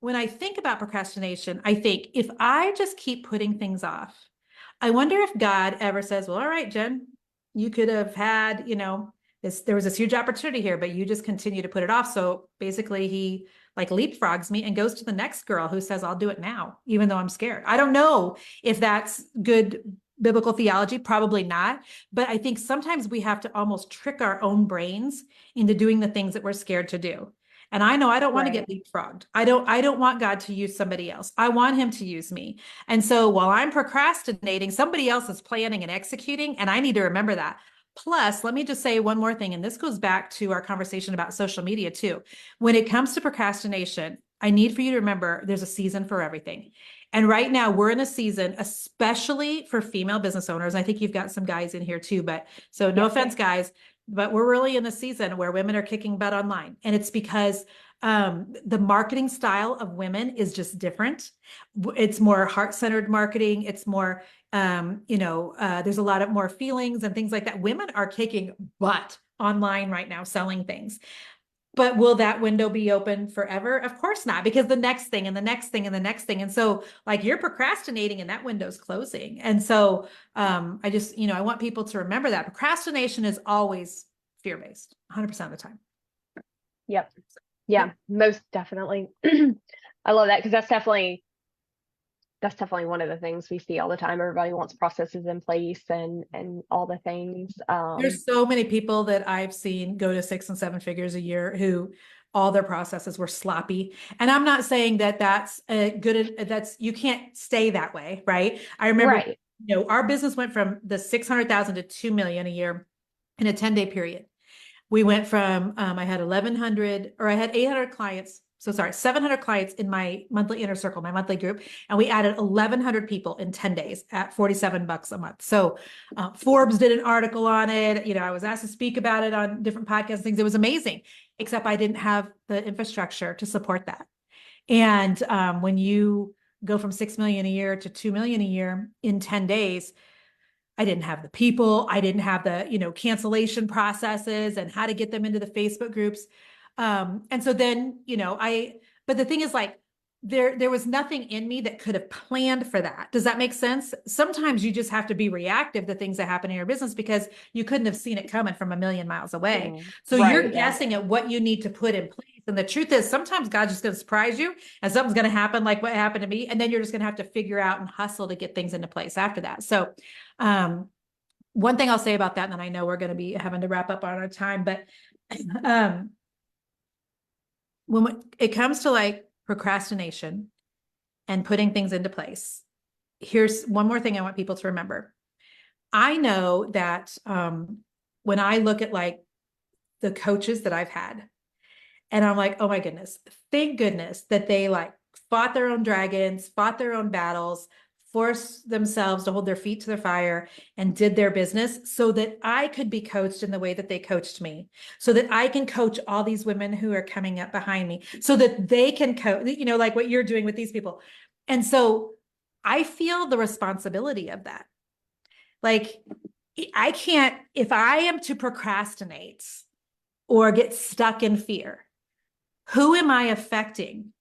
when I think about procrastination, I think if I just keep putting things off, I wonder if God ever says, well, all right, Jen, you could have had, there was this huge opportunity here, but you just continue to put it off. So basically he like leapfrogs me and goes to the next girl who says, I'll do it now, even though I'm scared. I don't know if that's good biblical theology, probably not. But I think sometimes we have to almost trick our own brains into doing the things that we're scared to do. And I know I don't want to get leapfrogged. I don't want God to use somebody else. I want him to use me. And so while I'm procrastinating, somebody else is planning and executing, and I need to remember that. Plus, let me just say one more thing, and this goes back to our conversation about social media too. When it comes to procrastination, I need for you to remember there's a season for everything. And right now we're in a season, especially for female business owners. I think you've got some guys in here too, but so no offense, guys, but we're really in the season where women are kicking butt online. And it's because the marketing style of women is just different. It's more heart-centered marketing. It's more, there's a lot of more feelings and things like that. Women are kicking butt online right now, selling things. But will that window be open forever? Of course not, because the next thing and the next thing and the next thing. And so like you're procrastinating and that window's closing. And so I just, I want people to remember that procrastination is always fear-based 100% of the time. Yep. Yeah, most definitely. I love that because that's definitely one of the things we see all the time. Everybody wants processes in place and all the things. There's so many people that I've seen go to 6 and 7 figures a year who all their processes were sloppy. And I'm not saying that that's you can't stay that way, right? I remember, our business went from the 600,000 to 2 million a year in a 10-day period. We went from, I had 800 clients. So sorry, 700 clients in my monthly inner circle, my monthly group. And we added 1,100 people in 10 days at $47 a month. So Forbes did an article on it. I was asked to speak about it on different podcasts and things. It was amazing, except I didn't have the infrastructure to support that. And when you go from 6 million a year to 2 million a year in 10 days, I didn't have the people. I didn't have the, cancellation processes and how to get them into the Facebook groups. And so then, but the thing is like, there was nothing in me that could have planned for that. Does that make sense? Sometimes you just have to be reactive to things that happen in your business because you couldn't have seen it coming from a million miles away. So you're guessing at what you need to put in place. And the truth is sometimes God's just going to surprise you and something's going to happen like what happened to me. And then you're just going to have to figure out and hustle to get things into place after that. So, one thing I'll say about that, and then I know we're going to be having to wrap up on our time, but, when it comes to like procrastination and putting things into place, here's one more thing I want people to remember. I know that when I look at like the coaches that I've had, And I'm like, oh my goodness, thank goodness that they like fought their own dragons, fought their own battles, forced themselves to hold their feet to the fire and did their business so that I could be coached in the way that they coached me, so that I can coach all these women who are coming up behind me, so that they can coach, you know, like what you're doing with these people. And so I feel the responsibility of that. Like, I can't, if I am to procrastinate or get stuck in fear, who am I affecting?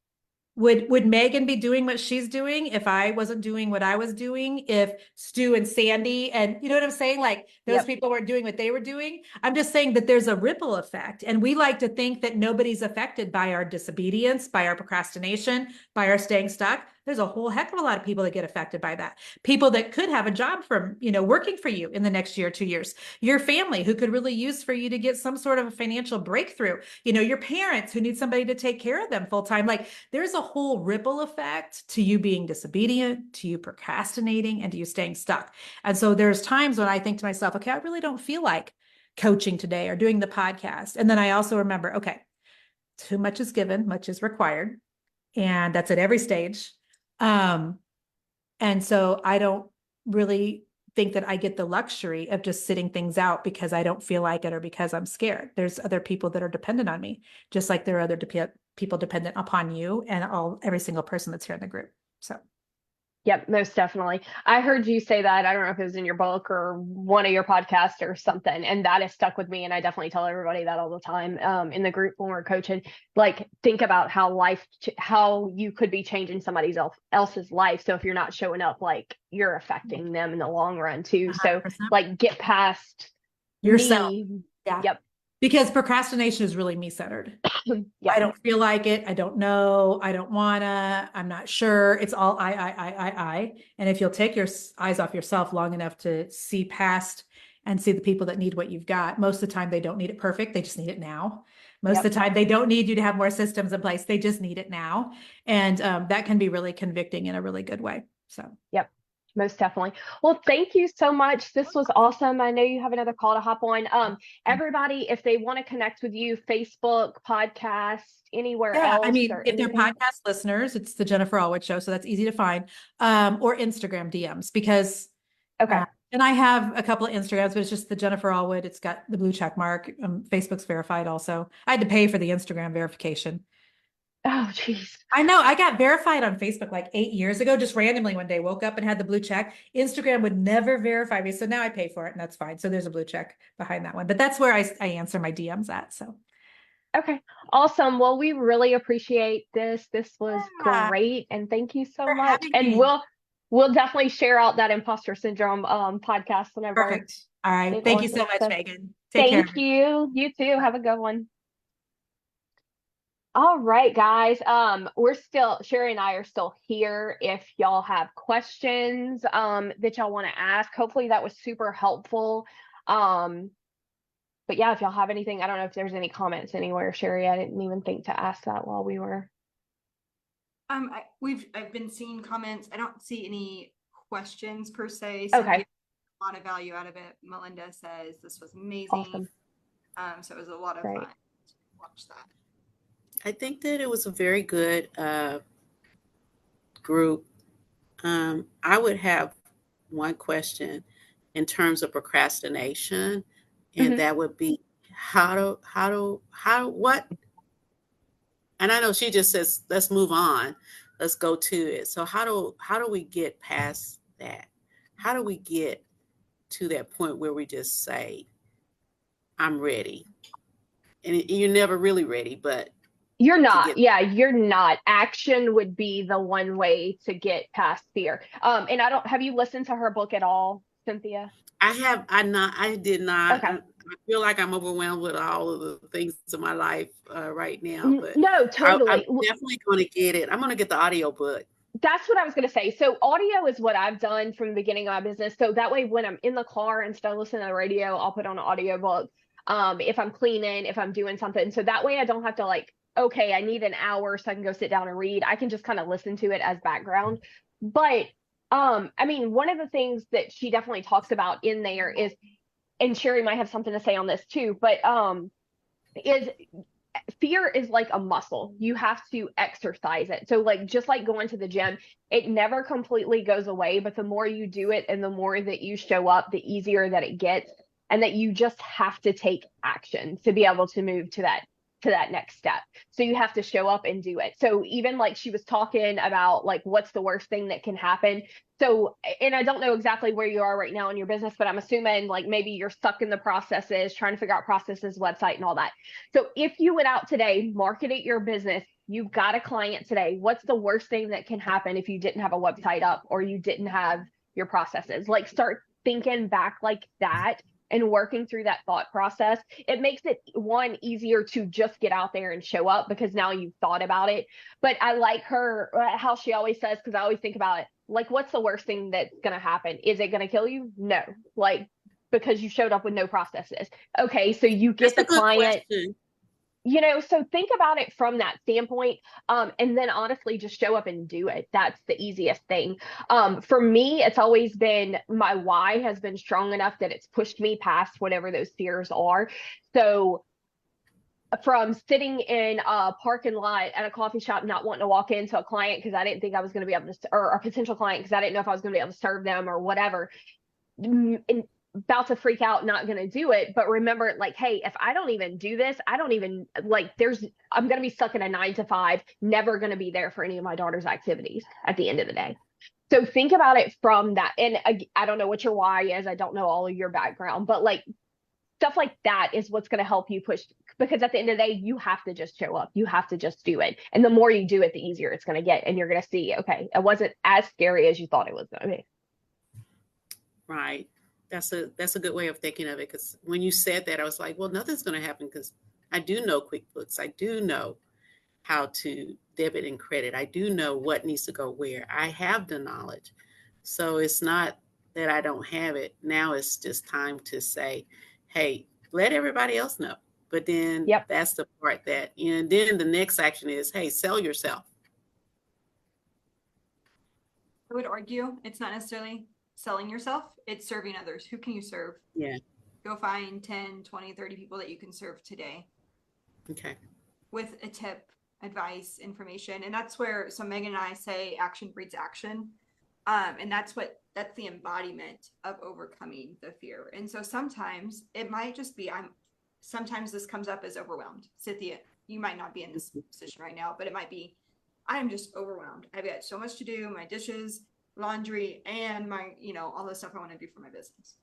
Would Megan be doing what she's doing if I wasn't doing what I was doing? If Stu and Sandy and you know what I'm saying? Like those people weren't doing what they were doing. I'm just saying that there's a ripple effect. And we like to think that nobody's affected by our disobedience, by our procrastination, by our staying stuck. There's a whole heck of a lot of people that get affected by that. People that could have a job from, you know, working for you in the next year, 2 years, your family who could really use for you to get some sort of a financial breakthrough, you know, your parents who need somebody to take care of them full time. Like there's a whole ripple effect to you being disobedient, to you procrastinating, and to you staying stuck. And so there's times when I think to myself, okay, I really don't feel like coaching today or doing the podcast. And then I also remember, okay, too much is given, much is required. And that's at every stage. And so I don't really think that I get the luxury of just sitting things out because I don't feel like it or because I'm scared. There's other people that are dependent on me, just like there are other people dependent upon you and every single person that's here in the group. So. Yep, most definitely. I heard you say that. I don't know if it was in your book or one of your podcasts or something, and that has stuck with me. And I definitely tell everybody that all the time in the group when we're coaching. Like, think about how you could be changing somebody else's life. So if you're not showing up, like you're affecting them in the long run too. 100%. So like, get past yourself. me. Yeah. Yep. Because procrastination is really me-centered. Yep. I don't feel like it. I don't know. I don't wanna. I'm not sure. It's all I. And if you'll take your eyes off yourself long enough to see past and see the people that need what you've got, most of the time they don't need it perfect. They just need it now. Most of the time they don't need you to have more systems in place. They just need it now. And that can be really convicting in a really good way. So. Yep. Most definitely. Well, thank you so much. This was awesome. I know you have another call to hop on. Everybody, if they want to connect with you, Facebook, podcast, anywhere else. I mean, if anything. they're podcast listeners, it's the Jennifer Allwood Show. So that's easy to find. Or Instagram DMs because okay. And I have a couple of Instagrams, but it's just the Jennifer Allwood. It's got the blue check mark. Facebook's verified also. I had to pay for the Instagram verification. Oh, geez. I know. I got verified on Facebook like 8 years ago, just randomly one day, woke up and had the blue check. Instagram would never verify me. So now I pay for it and that's fine. So there's a blue check behind that one, but that's where I answer my DMs at. So. Okay. Awesome. Well, we really appreciate this. This was great. And thank you so much. And we'll definitely share out that imposter syndrome podcast whenever. Perfect. All right. Thank you so much, Megan. Take care. Thank you. You too. Have a good one. All right, guys. Sherry and I are still here. If y'all have questions that y'all want to ask, hopefully that was super helpful. But yeah, if y'all have anything, I don't know if there's any comments anywhere, Sherry. I didn't even think to ask that while we were. I've been seeing comments. I don't see any questions per se. So okay. A lot of value out of it. Melinda says this was amazing. Awesome. So it was a lot of fun to watch that. I think that it was a very good group. I would have one question in terms of procrastination, and that would be what? And I know she just says, let's move on. Let's go to it. So how do we get past that? How do we get to that point where we just say, I'm ready? And you're never really ready, but you're not. You're not. Action would be the one way to get past fear. And have you listened to her book at all, Cynthia? I did not. Okay. I feel like I'm overwhelmed with all of the things in my life right now, but no, totally. I'm definitely going to get it. I'm going to get the audio book. That's what I was going to say. So audio is what I've done from the beginning of my business. So that way, when I'm in the car, instead of listening to the radio, I'll put on an audio book. If I'm cleaning, if I'm doing something. So that way I don't have to okay, I need an hour so I can go sit down and read. I can just kind of listen to it as background. But I mean, one of the things that she definitely talks about in there is, and Sherry might have something to say on this too, but is fear is like a muscle. You have to exercise it. So like just like going to the gym, it never completely goes away, but the more you do it and the more that you show up, the easier that it gets, and that you just have to take action to be able to move to that next step. So you have to show up and do it. So even like she was talking about like what's the worst thing that can happen. So, and I don't know exactly where you are right now in your business, but I'm assuming like maybe you're stuck in the processes, trying to figure out processes, website, and all that. So if you went out today, marketed your business, you've got a client today, what's the worst thing that can happen if you didn't have a website up or you didn't have your processes? Like start thinking back like that and working through that thought process. It makes it one easier to just get out there and show up because now you've thought about it. But I like her, how she always says, because I always think about it, like, what's the worst thing that's going to happen? Is it going to kill you? No. Like, because you showed up with no processes. Okay, so you get That's the a good client, question. you know, so think about it from that standpoint. And then honestly, just show up and do it. That's the easiest thing. For me, it's always been my why has been strong enough that it's pushed me past whatever those fears are. So from sitting in a parking lot at a coffee shop, not wanting to walk into a client because I didn't think I was going to be able to, or a potential client because I didn't know if I was going to be able to serve them or whatever, and about to freak out, not going to do it. But remember, like, hey, if I don't even do this, I don't even like, I'm going to be stuck in a 9 to 5, never going to be there for any of my daughter's activities at the end of the day. So think about it from that. And I don't know what your why is. I don't know all of your background, but like stuff like that is what's going to help you push, because at the end of the day, you have to just show up. You have to just do it. And the more you do it, the easier it's going to get. And you're going to see, okay, it wasn't as scary as you thought it was going to be. Right. That's a good way of thinking of it. Because when you said that, I was like, well, nothing's going to happen because I do know QuickBooks. I do know how to debit and credit. I do know what needs to go where. I have the knowledge. So it's not that I don't have it. Now it's just time to say, hey, let everybody else know. But then Yep. that's the part that, and then the next action is, hey, sell yourself. I would argue it's not necessarily selling yourself, it's serving others. Who can you serve? Yeah. Go find 10, 20, 30 people that you can serve today Okay. with a tip, advice, information. And that's where, so Megan and I say action breeds action. And that's the embodiment of overcoming the fear. And so sometimes it might just be, sometimes this comes up as overwhelmed. Cynthia, you might not be in this position right now, but it might be, I am just overwhelmed. I've got so much to do, my dishes, laundry, and my, all the stuff I want to do for my business.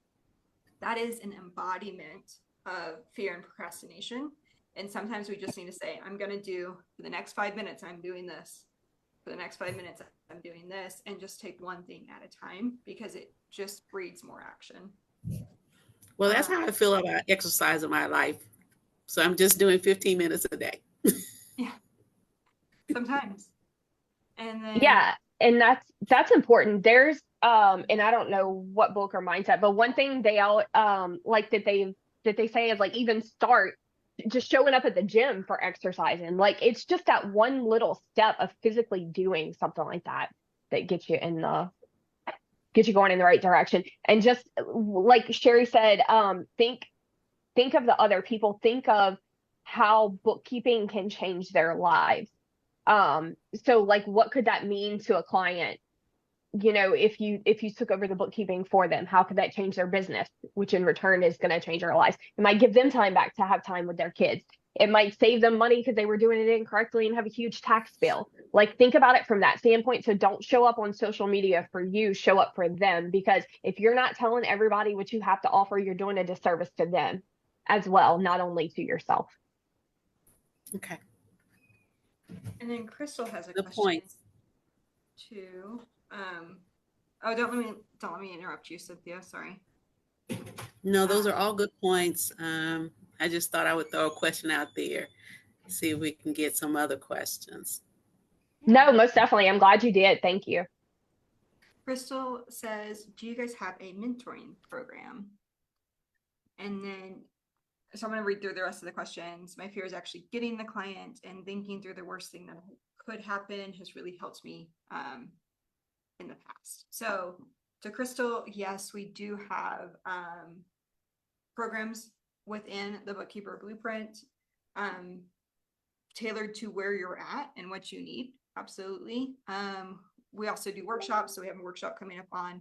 That is an embodiment of fear and procrastination. And sometimes we just need to say, I'm going to do for the next 5 minutes, I'm doing this. For the next 5 minutes, I'm doing this, and just take one thing at a time, because it just breeds more action. Well, that's how I feel about exercise in my life. So I'm just doing 15 minutes a day. Yeah. Sometimes. And then Yeah. And that's important. There's and I don't know what book or mindset, but one thing they all like that they say is like, even start just showing up at the gym for exercising. Like it's just that one little step of physically doing something like that that gets you going in the right direction. And just like Sherry said, think of the other people, think of how bookkeeping can change their lives. So like what could that mean to a client? If you took over the bookkeeping for them, how could that change their business, which in return is going to change their lives? It might give them time back to have time with their kids. It might save them money because they were doing it incorrectly and have a huge tax bill. Like think about it from that standpoint. So don't show up on social media for you, show up for them, because if you're not telling everybody what you have to offer, you're doing a disservice to them as well, not only to yourself. Okay. And then Crystal has a Good question points. too. Don't let me interrupt you, Cynthia. Sorry. No, those are all good points. I just thought I would throw a question out there, see if we can get some other questions. No, most definitely. I'm glad you did. Thank you. Crystal says, do you guys have a mentoring program? And then, so I'm going to read through the rest of the questions. My fear is actually getting the client, and thinking through the worst thing that could happen has really helped me in the past. So to Crystal, yes, we do have programs within the Bookkeeper Blueprint. tailored to where you're at and what you need. Absolutely. We also do workshops. So we have a workshop coming up on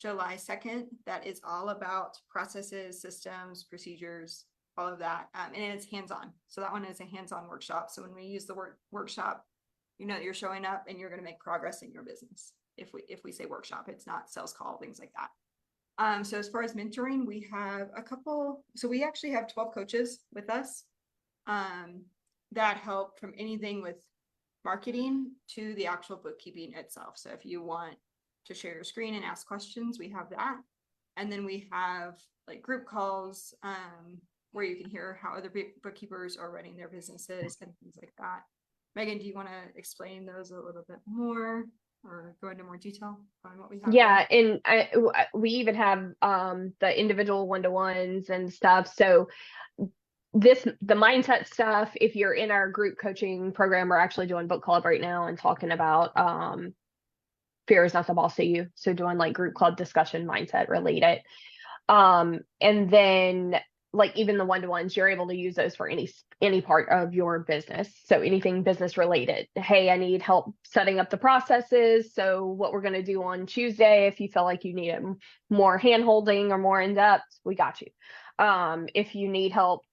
July 2nd that is all about processes, systems, procedures, all of that. And it's hands-on. So that one is a hands-on workshop. So when we use the word workshop, you know that you're showing up and you're going to make progress in your business. If we say workshop, it's not sales call, things like that. So as far as mentoring, we have a couple. So we actually have 12 coaches with us that help from anything with marketing to the actual bookkeeping itself. So if you want to share your screen and ask questions, we have that. And then we have like group calls where you can hear how other bookkeepers are running their businesses and things like that. Megan, do you want to explain those a little bit more or go into more detail on what we have? Yeah, and we even have the individual one-to-ones and stuff. So the mindset stuff, if you're in our group coaching program, we're actually doing book club right now and talking about fear is not the boss of you. So doing like group club discussion, mindset related. And then like even the one-to-ones, you're able to use those for any part of your business. So anything business related. Hey, I need help setting up the processes. So what we're going to do on Tuesday, if you feel like you need it more hand-holding or more in-depth, we got you. If you need help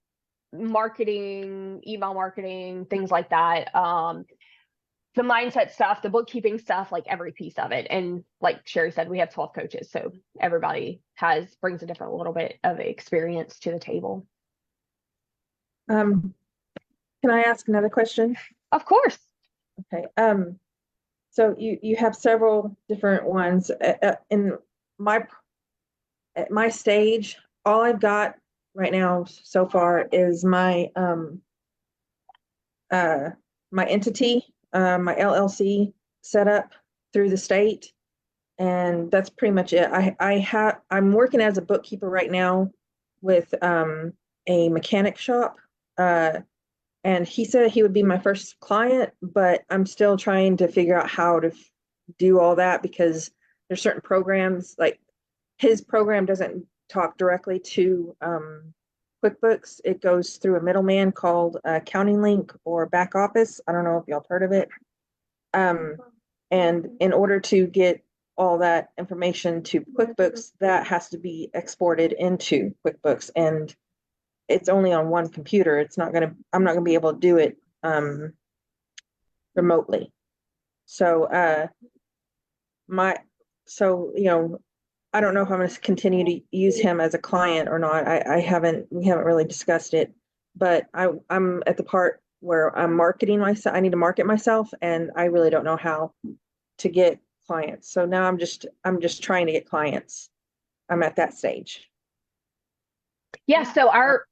marketing, email marketing, things like that, the mindset stuff, the bookkeeping stuff, like every piece of it. And like Sherry said, we have 12 coaches. So everybody brings a different little bit of experience to the table. Can I ask another question? Of course. Okay. So you have several different ones. In at my stage, all I've got right now so far is my my entity, my LLC set up through the state, and that's pretty much it. I'm working as a bookkeeper right now with a mechanic shop, and he said he would be my first client, but I'm still trying to figure out how to do all that because there's certain programs, like his program doesn't talk directly to QuickBooks. It goes through a middleman called Accounting Link or Back Office. I don't know if y'all heard of it. And in order to get all that information to QuickBooks, that has to be exported into QuickBooks, and it's only on one computer. I'm not gonna be able to do it remotely. So I don't know if I'm going to continue to use him as a client or not. We haven't really discussed it, but I'm at the part where I'm marketing myself. I need to market myself, and I really don't know how to get clients. So now I'm just trying to get clients. I'm at that stage. Yeah. So our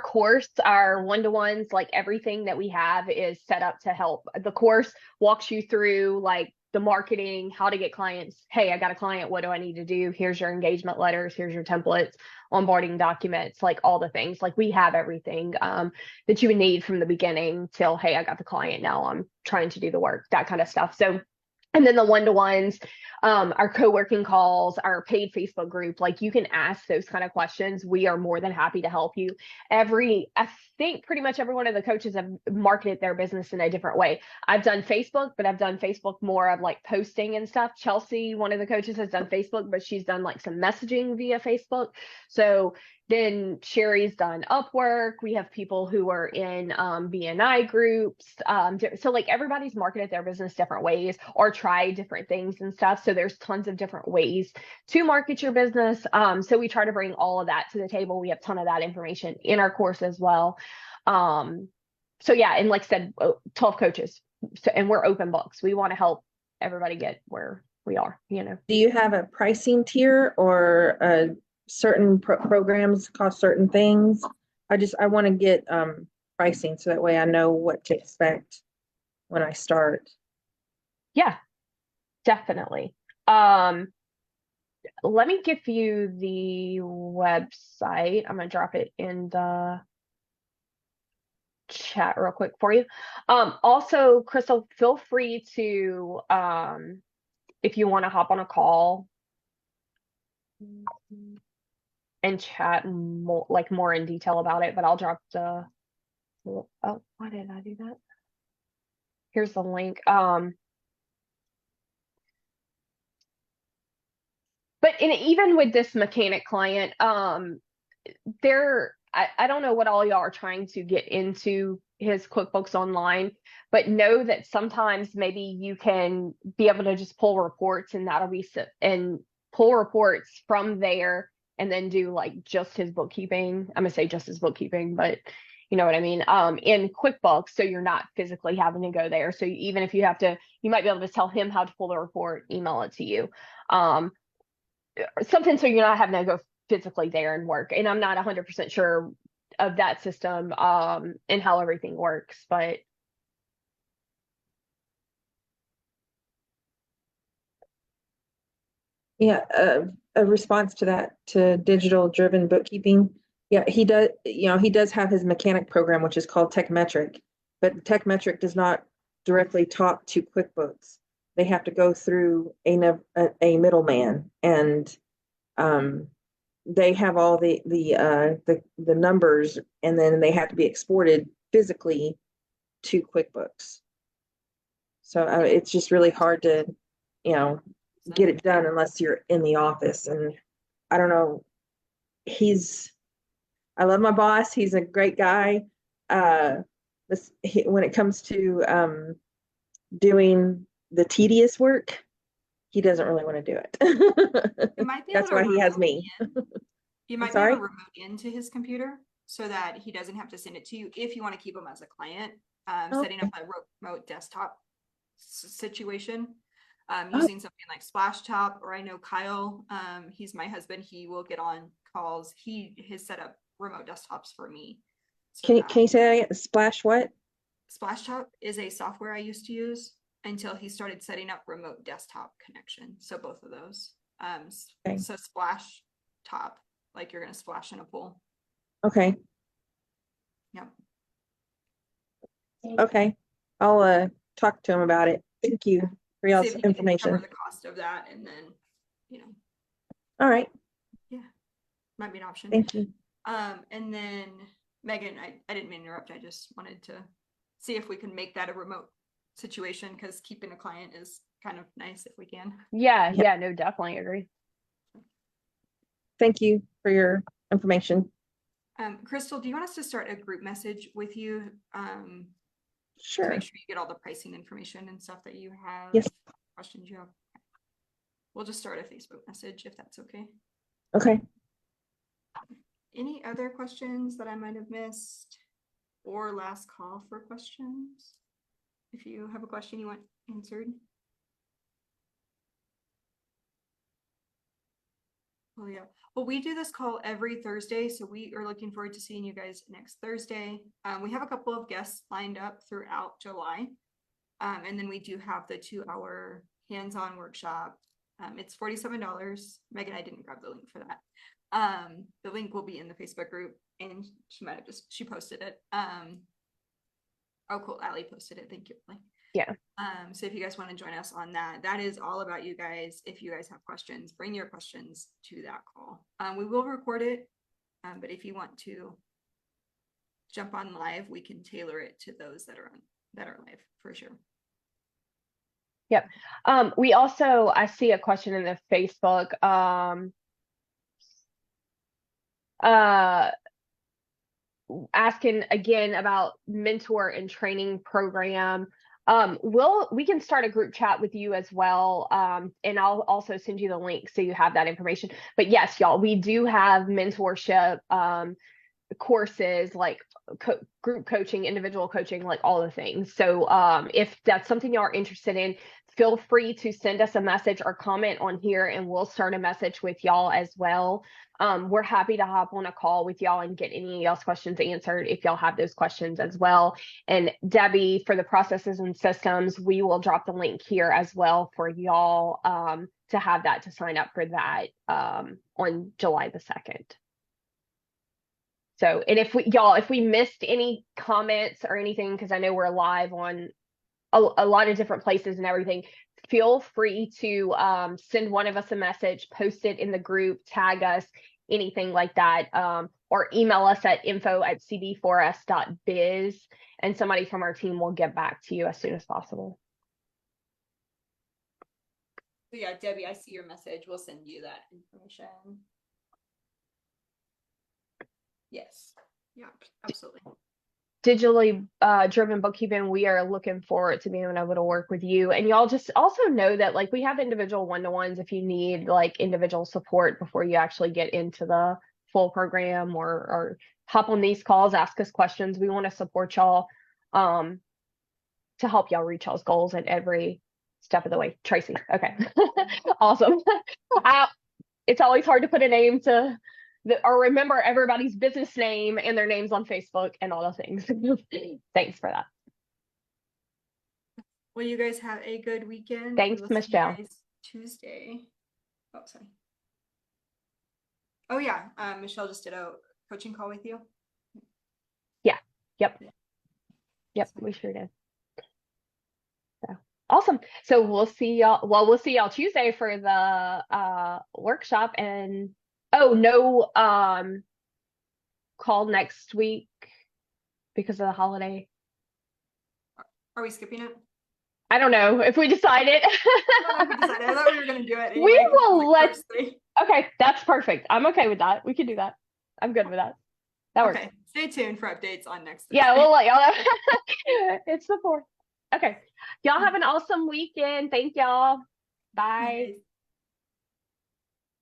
course, our one-to-ones, like everything that we have is set up to help. The course walks you through like the marketing, how to get clients. Hey, I got a client. What do I need to do? Here's your engagement letters. Here's your templates, onboarding documents, like all the things. Like we have everything that you would need from the beginning till, hey, I got the client. Now I'm trying to do the work, that kind of stuff. So, and then the one-to-ones, our co-working calls, our paid Facebook group, like you can ask those kind of questions. We are more than happy to help you. I think pretty much every one of the coaches have marketed their business in a different way. I've done Facebook, but I've done Facebook more of like posting and stuff. Chelsea, one of the coaches, has done Facebook, but she's done like some messaging via Facebook. So then Sherry's done Upwork. We have people who are in BNI groups. So like everybody's marketed their business different ways or tried different things and stuff. So there's tons of different ways to market your business. So we try to bring all of that to the table. We have a ton of that information in our course as well. So yeah, and like I said, 12 coaches. So, and we're open books. We want to help everybody get where we are, you know. Do you have a pricing tier or certain programs cost certain things? I want to get pricing so that way I know what to expect when I start. Yeah, definitely. Let me give you the website. I'm gonna drop it in the chat real quick for you. Also, Crystal, feel free to if you want to hop on a call and chat more in detail about it, but I'll drop the Oh, why did I do that? Here's the link. But even with this mechanic client, I don't know what all y'all are trying to get into his QuickBooks Online, but know that sometimes maybe you can be able to just pull reports and that'll be and pull reports from there and then do like just his bookkeeping. I'm gonna say just his bookkeeping, but you know what I mean? In QuickBooks, so you're not physically having to go there. So even if you have to, you might be able to tell him how to pull the report, email it to you. Something so you're not having to go physically there and work. And I'm not 100% sure of that system and how everything works, but Yeah, a response to that, to digital driven bookkeeping. Yeah, he does, he does have his mechanic program, which is called TechMetric, but TechMetric does not directly talk to QuickBooks. They have to go through a middleman, and they have all the numbers, and then they have to be exported physically to QuickBooks. So it's just really hard to, get it done unless you're in the office. And I don't know, I love my boss. He's a great guy. When it comes to doing the tedious work, he doesn't really want to do it. You might be That's able to why he has remote me. You might be sorry? able to remote into his computer so that he doesn't have to send it to you if you want to keep him as a client. Setting up a remote desktop situation, using something like Splashtop, or I know Kyle, he's my husband, he will get on calls. He has set up remote desktops for me. So Can you say that again? Splash what? Splashtop is a software I used to use until he started setting up remote desktop connection. So both of those. Okay. So Splash Top, like you're gonna splash in a pool. Okay. Yep. Okay. I'll talk to him about it. Thank you for See y'all's if he can information. cover the cost of that, and then, All right. might be an option. Thank you. And then Megan, I didn't mean to interrupt. I just wanted to see if we can make that a remote situation, because keeping a client is kind of nice if we can. yeah, no, definitely agree. Thank you for your information. Crystal, do you want us to start a group message with you? To Sure. make sure you get all the pricing information and stuff that you have. Yes. Questions you have. We'll just start a Facebook message if that's okay. Okay. Any other questions that I might have missed, or last call for questions? If you have a question you want answered. Oh yeah. Well, we do this call every Thursday, so we are looking forward to seeing you guys next Thursday. We have a couple of guests lined up throughout July. And then we do have the 2-hour hands-on workshop. It's $47. Megan, I didn't grab the link for that. The link will be in the Facebook group, and she might have she posted it. Oh, cool. Allie posted it. Thank you, Allie. Yeah. So if you guys want to join us on that, that is all about you guys. If you guys have questions, bring your questions to that call. We will record it, but if you want to jump on live, we can tailor it to those that are live for sure. Yep. We also, I see a question in the Facebook. Asking again about mentor and training program. We can start a group chat with you as well. And I'll also send you the link so you have that information. But yes, y'all, we do have mentorship courses, like group coaching, individual coaching, like all the things. So if that's something y'all are interested in, feel free to send us a message or comment on here, and we'll start a message with y'all as well. We're happy to hop on a call with y'all and get any of y'all's questions answered if y'all have those questions as well. And Debbie, for the processes and systems, we will drop the link here as well for y'all to have that, to sign up for that on July the 2nd. So, and if we missed any comments or anything, because I know we're live on a lot of different places and everything, feel free to send one of us a message, post it in the group, tag us, anything like that, or email us at info@cd4s.biz, and somebody from our team will get back to you as soon as possible. So yeah, Debbie, I see your message. We'll send you that information. Yes. Yeah, absolutely. Digitally driven bookkeeping, we are looking forward to being able to work with you. And y'all just also know that like we have individual one-to-ones if you need like individual support before you actually get into the full program, or hop on these calls, ask us questions. We want to support y'all to help y'all reach y'all's goals at every step of the way. Tracy. Okay. Awesome. It's always hard to put a name to or remember everybody's business name and their names on Facebook and all those things. Thanks for that. Well, you guys have a good weekend. Thanks, We will see you Michelle. guys Tuesday. Oh, sorry. Oh yeah, Michelle just did a coaching call with you. Yep, we sure did. So awesome. So we'll see y'all. Well, we'll see y'all Tuesday for the workshop. And no call next week because of the holiday. Are we skipping it? I don't know if we decided. I thought we were gonna do it. Anyway, We 'cause it's will like let. Thursday. Okay, that's perfect. I'm okay with that. We can do that. I'm good with that. That works. Okay, stay tuned for updates on next Thursday. Yeah, we'll let y'all know. It's the 4th. Okay. Y'all have an awesome weekend. Thank y'all. Bye. Bye.